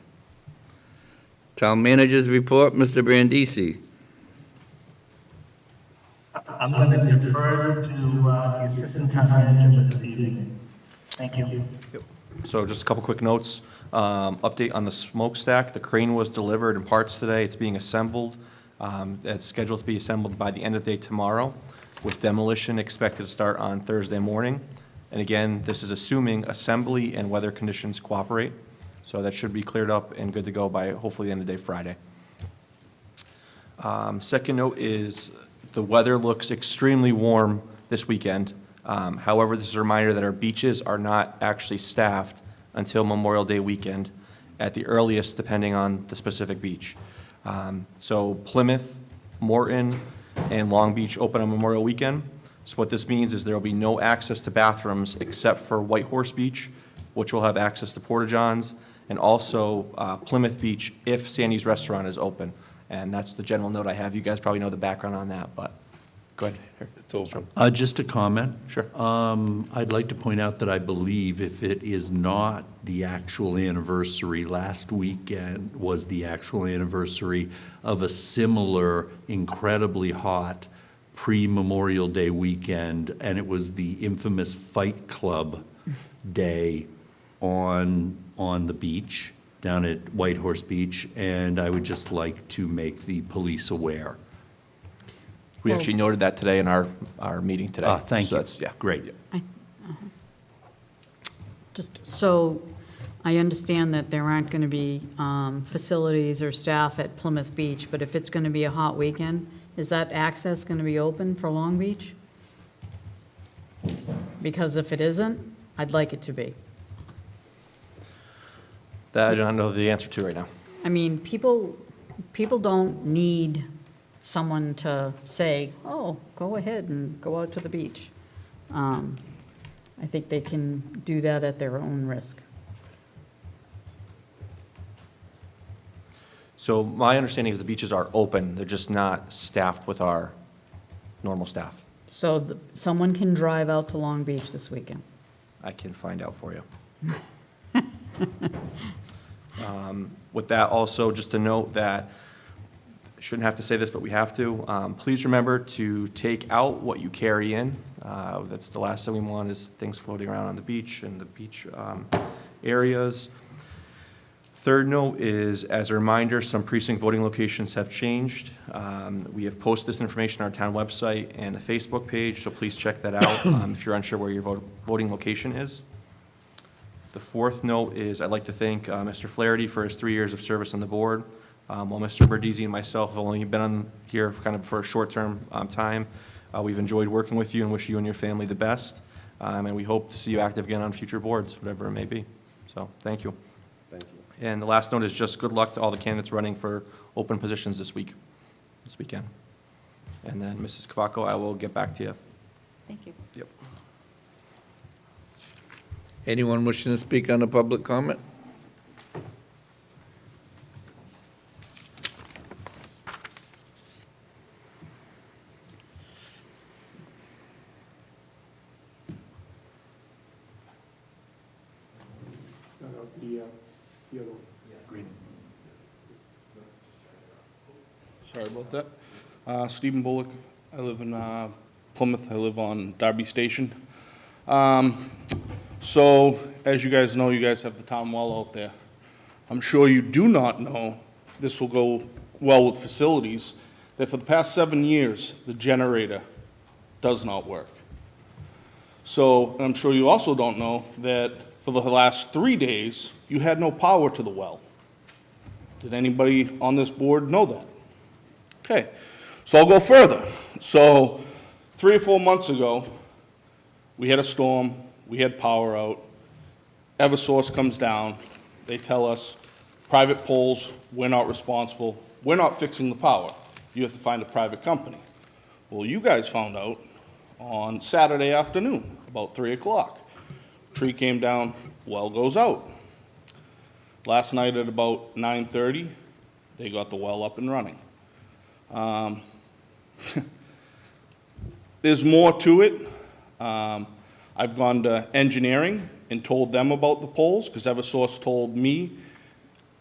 Town managers report, Mr. Brandisi. I'm going to defer to the Assistant Town Manager this evening. Thank you. So just a couple quick notes. Update on the smokestack. The crane was delivered in parts today. It's being assembled. It's scheduled to be assembled by the end of the day tomorrow, with demolition expected to start on Thursday morning. And again, this is assuming assembly and weather conditions cooperate. So that should be cleared up and good to go by hopefully the end of the day Friday. Second note is the weather looks extremely warm this weekend. However, this is a reminder that our beaches are not actually staffed until Memorial Day weekend, at the earliest, depending on the specific beach. So Plymouth, Morton, and Long Beach open on Memorial Weekend. So what this means is there will be no access to bathrooms except for White Horse Beach, which will have access to porta-johns, and also Plymouth Beach if Sandy's Restaurant is open. And that's the general note I have. You guys probably know the background on that, but go ahead. It's open. Just a comment. Sure. I'd like to point out that I believe if it is not the actual anniversary, last weekend was the actual anniversary of a similar incredibly hot pre-Memorial Day weekend, and it was the infamous Fight Club day on the beach, down at White Horse Beach, and I would just like to make the police aware. We actually noted that today in our meeting today. Thank So you. that's, yeah. Great. Just so I understand that there aren't going to be facilities or staff at Plymouth Beach, but if it's going to be a hot weekend, is that access going to be open for Long Beach? Because if it isn't, I'd like it to be. That I don't know the answer to right now. I mean, people don't need someone to say, oh, go ahead and go out to the beach. I think they can do that at their own risk. So my understanding is the beaches are open, they're just not staffed with our normal staff. So someone can drive out to Long Beach this weekend. I can find out for you. With that, also, just to note that, I shouldn't have to say this, but we have to, please remember to take out what you carry in. That's the last thing we want, is things floating around on the beach and the beach areas. Third note is, as a reminder, some precinct voting locations have changed. We have posted this information on our town website and the Facebook page, so please check that out if you're unsure where your voting location is. The fourth note is, I'd like to thank Mr. Flaherty for his 3 years of service on the board. While Mr. Berdizzi and myself have only been on here kind of for a short-term time, we've enjoyed working with you and wish you and your family the best. And we hope to see you active again on future boards, whatever it may be. So, thank you. Thank you. And the last note is just good luck to all the candidates running for open positions this weekend. And then, Mrs. Kavako, I will get back to you. Thank you. Yep. Anyone wishing to speak on the public comment? The other one. Sorry about that. Stephen Bullock. I live in Plymouth. I live on Derby Station. So, as you guys know, you guys have the town well out there. I'm sure you do not know, this will go well with facilities, that for the past 7 years, the generator does not work. So, and I'm sure you also don't know that for the last 3 days, you had no power to the well. Did anybody on this board know that? Okay, so I'll go further. So 3 or 4 months ago, we had a storm, we had power out. Eversource comes down, they tell us, private poles, we're not responsible, we're not fixing the power. You have to find a private company. Well, you guys found out on Saturday afternoon, about 3 o'clock. Tree came down, well goes out. Last night at about 9:30, they got the well up and running. There's more to it. I've gone to engineering and told them about the poles, because Eversource told me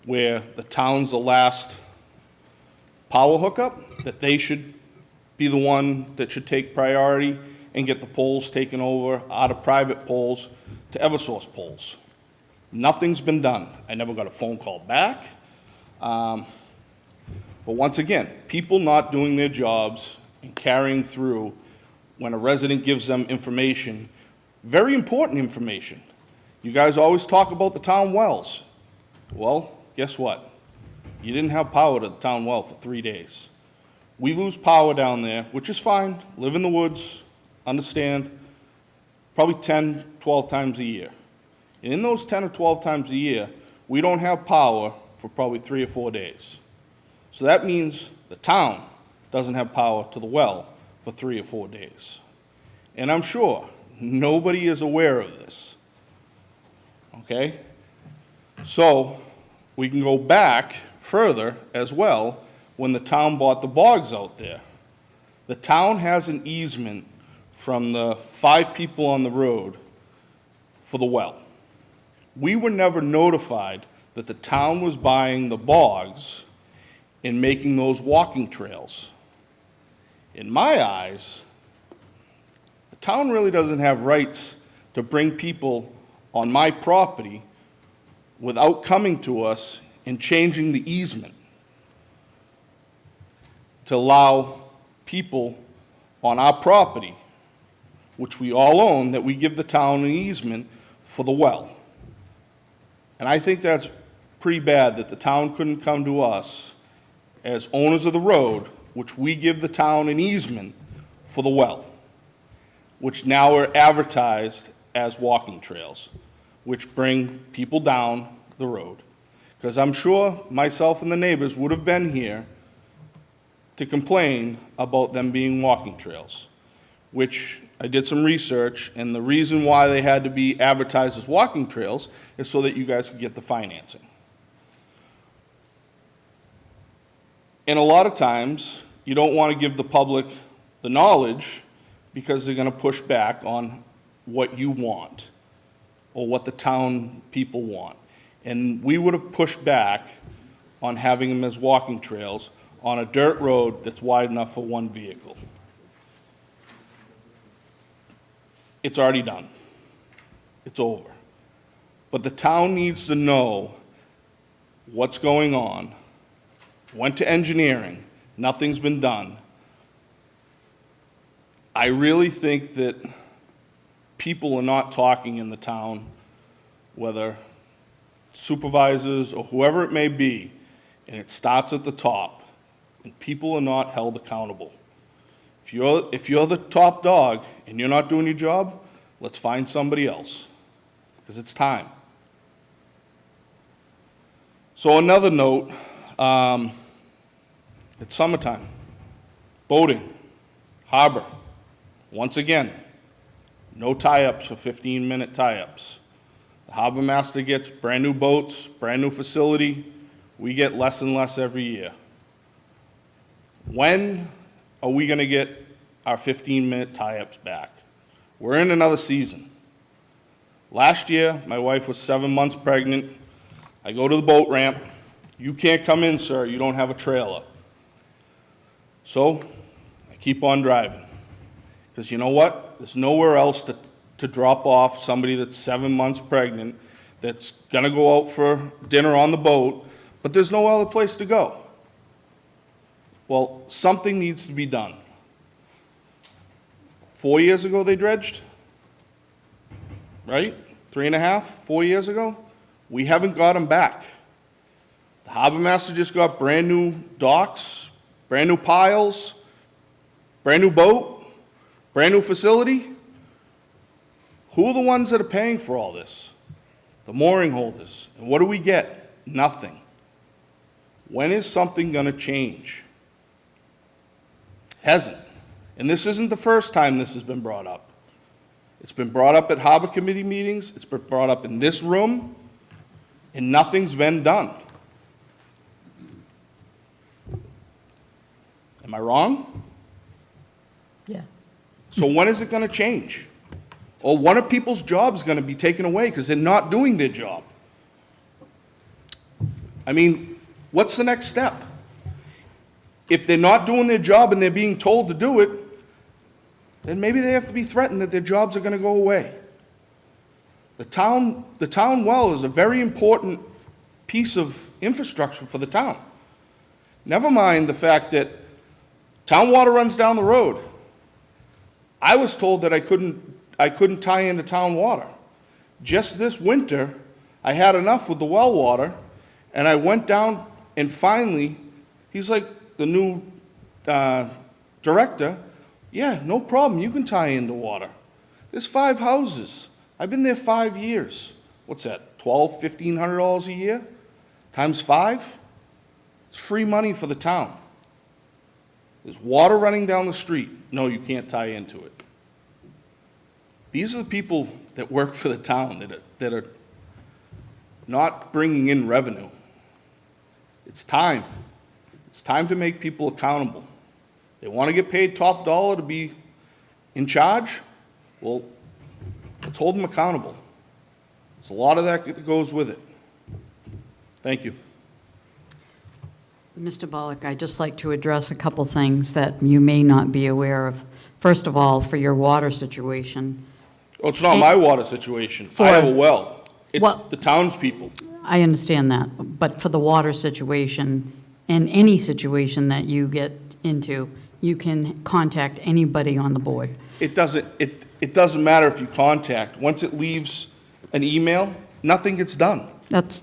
where the town's the last power hookup, that they should be the one that should take priority and get the poles taken over out of private poles to Eversource poles. Nothing's been done. I never got a phone call back. But once again, people not doing their jobs and carrying through when a resident gives them information, very important information. You guys always talk about the town wells. Well, guess what? You didn't have power to the town well for 3 days. We lose power down there, which is fine. Live in the woods, understand, probably 10, 12 times a year. And in those 10 or 12 times a year, we don't have power for probably 3 or 4 days. So that means the town doesn't have power to the well for 3 or 4 days. And I'm sure nobody is aware of this. Okay? So we can go back further as well when the town bought the bogs out there. The town has an easement from the 5 people on the road for the well. We were never notified that the town was buying the bogs and making those walking trails. In my eyes, the town really doesn't have rights to bring people on my property without coming to us and changing the easement to allow people on our property, which we all own, that we give the town an easement for the well. And I think that's pretty bad that the town couldn't come to us as owners of the road, which we give the town an easement for the well, which now are advertised as walking trails, which bring people down the road. Because I'm sure myself and the neighbors would have been here to complain about them being walking trails, which I did some research, and the reason why they had to be advertised as walking trails is so that you guys could get the financing. And a lot of times, you don't want to give the public the knowledge because they're going to push back on what you want or what the town people want. And we would have pushed back on having them as walking trails on a dirt road that's wide enough for one vehicle. It's already done. It's over. But the town needs to know what's going on. Went to engineering. Nothing's been done. I really think that people are not talking in the town, whether supervisors or whoever it may be, and it starts at the top, and people are not held accountable. If you're the top dog and you're not doing your job, let's find somebody else, because it's time. So another note, it's summertime, boating, harbor. Once again, no tie-ups for 15-minute tie-ups. The harbor master gets brand-new boats, brand-new facility. We get less and less every year. When are we going to get our 15-minute tie-ups back? We're in another season. Last year, my wife was 7 months pregnant. I go to the boat ramp. You can't come in, sir. You don't have a trailer. So I keep on driving. Because you know what? There's nowhere else to drop off somebody that's 7 months pregnant that's going to go out for dinner on the boat, but there's no other place to go. Well, something needs to be done. 4 years ago they dredged, right? 3.5, 4 years ago? We haven't got them back. The harbor master just got brand new docks, brand new piles, brand new boat, brand new facility. Who are the ones that are paying for all this? The mooring holders. And what do we get? Nothing. When is something going to change? It hasn't. And this isn't the first time this has been brought up. It's been brought up at Harbor Committee meetings. It's been brought up in this room. And nothing's been done. Am I wrong? Yeah. So when is it going to change? Or when are people's jobs going to be taken away because they're not doing their job? I mean, what's the next step? If they're not doing their job and they're being told to do it, then maybe they have to be threatened that their jobs are going to go away. The town well is a very important piece of infrastructure for the town. Never mind the fact that town water runs down the road. I was told that I couldn't tie into town water. Just this winter, I had enough with the well water, and I went down, and finally, he's like, the new director, yeah, no problem, you can tie into water. There's 5 houses. I've been there 5 years. What's that, $1,200, $1,500 a year? Times 5? It's free money for the town. There's water running down the street. No, you can't tie into it. These are the people that work for the town that are not bringing in revenue. It's time. It's time to make people accountable. They want to get paid top dollar to be in charge? Well, let's hold them accountable. There's a lot of that goes with it. Thank you. Mr. Bullock, I'd just like to address a couple things that you may not be aware of. First of all, for your water situation. Oh, it's not my water situation. I have a well. It's the townspeople. I understand that, but for the water situation, and any situation that you get into, you can contact anybody on the board. It doesn't matter if you contact. Once it leaves an email, nothing gets done.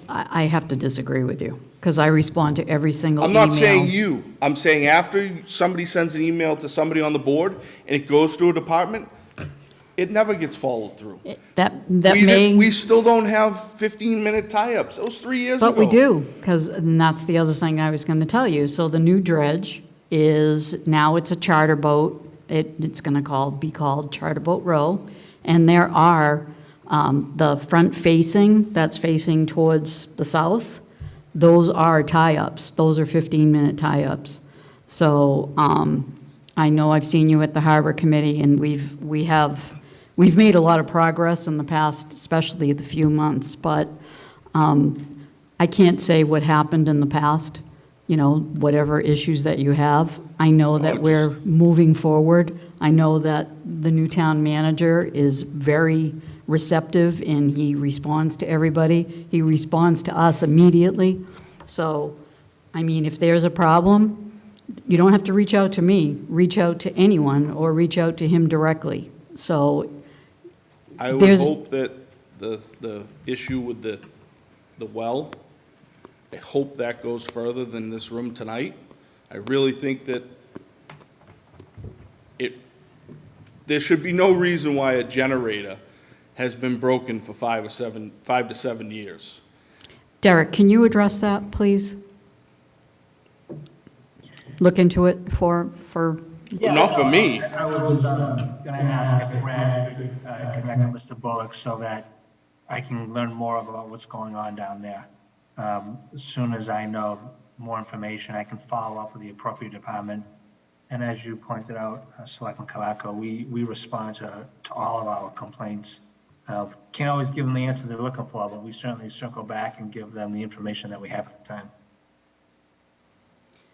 I have to disagree with you, because I respond to every single I'm email. not saying you. I'm saying after somebody sends an email to somebody on the board and it goes through a department, it never gets followed through. We still don't have 15-minute tie-ups. That was 3 years ago. But we do, because that's the other thing I was going to tell you. So the new dredge is, now it's a charter boat. It's going to be called Charter Boat Row. And there are the front facing, that's facing towards the south, those are tie-ups. Those are 15-minute tie-ups. So I know I've seen you at the Harbor Committee, and we've made a lot of progress in the past, especially the few months, but I can't say what happened in the past, whatever issues that you have. I know that we're moving forward. I know that the new town manager is very receptive, and he responds to everybody. He responds to us immediately. So, I mean, if there's a problem, you don't have to reach out to me. Reach out to anyone, or reach out to him directly. So I would hope that the issue with the well I hope that goes further than this room tonight. I really think that there should be no reason why a generator has been broken for 5 to 7 years. Derek, can you address that, please? Look into it for Not for me. I was going to ask if Brad could connect with Mr. Bullock so that I can learn more about what's going on down there. As soon as I know more information, I can follow up with the appropriate department. And as you pointed out, Selectman Cavaco, we respond to all of our complaints. Can't always give them the answer they're looking for, but we certainly circle back and give them the information that we have at the time.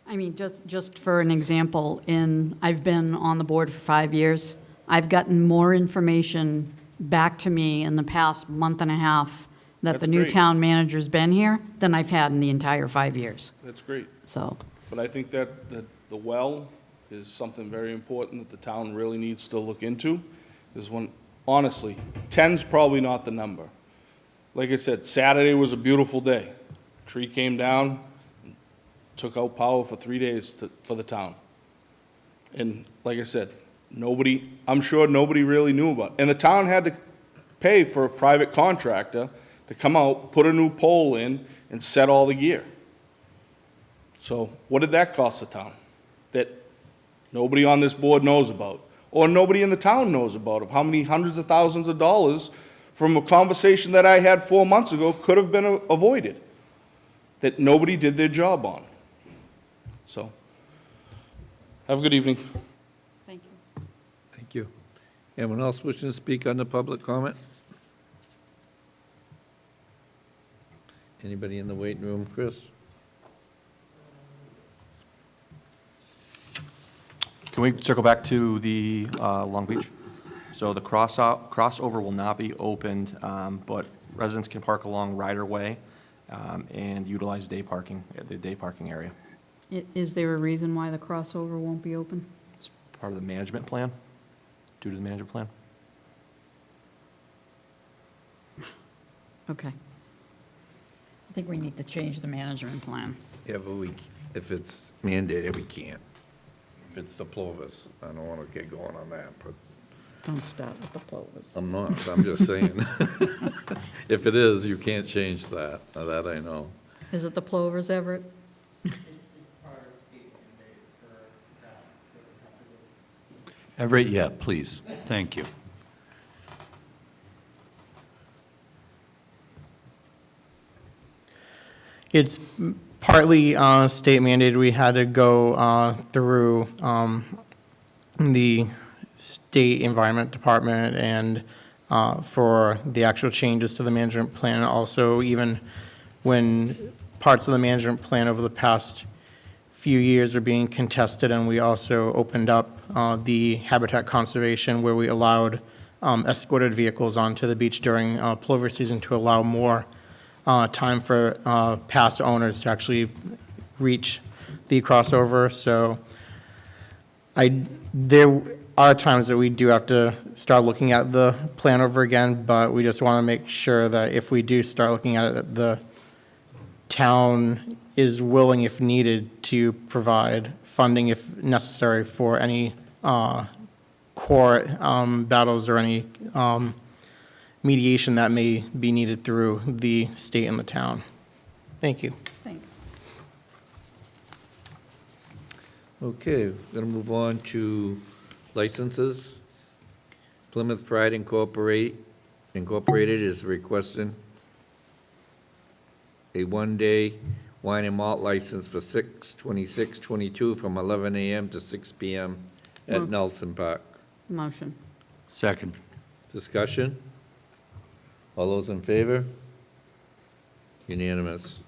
I mean, just for an example, I've been on the board for 5 years. I've gotten more information back to me in the past month and a half that That's the new great. town manager's been here than I've had in the entire 5 years. That's great. So, But I think that the well is something very important that the town really needs to look into. Is when, honestly, 10's probably not the number. Like I said, Saturday was a beautiful day. Tree came down, took out power for 3 days for the town. And like I said, I'm sure nobody really knew about it. And the town had to pay for a private contractor to come out, put a new pole in, and set all the gear. So what did that cost the town? That nobody on this board knows about, or nobody in the town knows about, of how many hundreds of thousands of dollars from a conversation that I had 4 months ago could have been avoided, that nobody did their job on. So, have a good evening. thank you. Thank you. Anyone else wishing to speak on the public comment? Anybody in the waiting room, Chris? Can we circle back to the Long Beach? So the crossover will not be opened, but residents can park along Ryder Way and utilize day parking at the day parking area. Is there a reason why the crossover won't be open? It's part of the management plan, due to the management plan. Okay. I think we need to change the management plan. Yeah, but if it's mandated, we can't. If it's the Plovers, I don't want to get going on that, but Don't start with the Plovers. I'm not, I'm just saying. If it is, you can't change that, that I know. Is it the Plovers, Everett? Everett, yeah, please. Thank you. It's partly state mandated. We had to go through the state environment department and for the actual changes to the management plan. Also, even when parts of the management plan over the past few years are being contested, and we also opened up the habitat conservation where we allowed escorted vehicles onto the beach during plover season to allow more time for past owners to actually reach the crossover. So there are times that we do have to start looking at the plan over again, but we just want to make sure that if we do start looking at it, the town is willing, if needed, to provide funding if necessary for any court battles or any mediation that may be needed through the state and the town. Thank you. Thanks. Okay, we're going to move on to licenses. Plymouth Pride Incorporated is requesting a one-day wine and malt license for 6/26/22 from 11 a.m. to 6 p.m. at Nelson Park. Motion. Second. Discussion? All those in favor? Unanimous.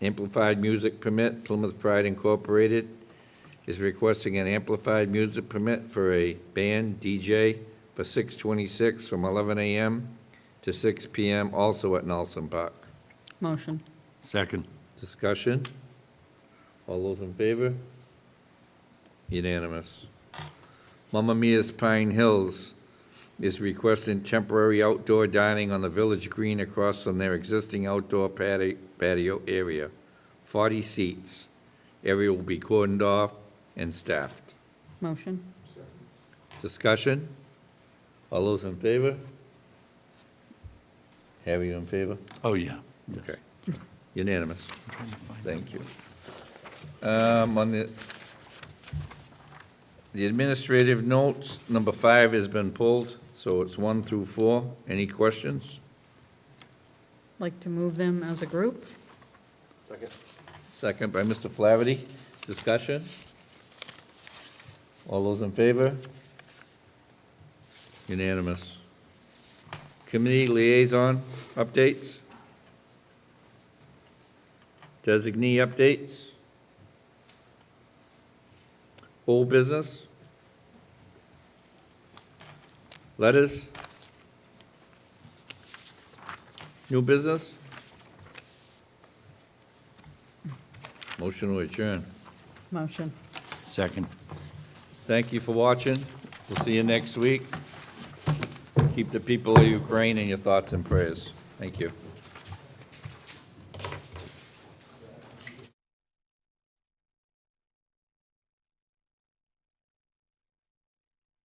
Amplified music permit, Plymouth Pride Incorporated is requesting an amplified music permit for a band DJ for 6/26 from 11 a.m. to 6 p.m. also at Nelson Park. Motion. Second. Discussion? All those in favor? Unanimous. Mamma Mia's Pine Hills is requesting temporary outdoor dining on the village green across from their existing outdoor patio area. 40 seats. Area will be cordoned off and staffed. Motion? Discussion? All those in favor? Harry, you in favor? Oh, yeah. Okay. Unanimous. Thank you. On the administrative notes, number 5 has been pulled, so it's 1 through 4. Any questions? Like to move them as a group? Second. Second by Mr. Flaherty. Discussion? All those in favor? Unanimous. Committee liaison updates? Designee updates? Old business? Letters? New business? Motion to adjourn. Motion. Second. Thank you for watching. We'll see you next week. Keep the people of Ukraine in your thoughts and prayers. Thank you.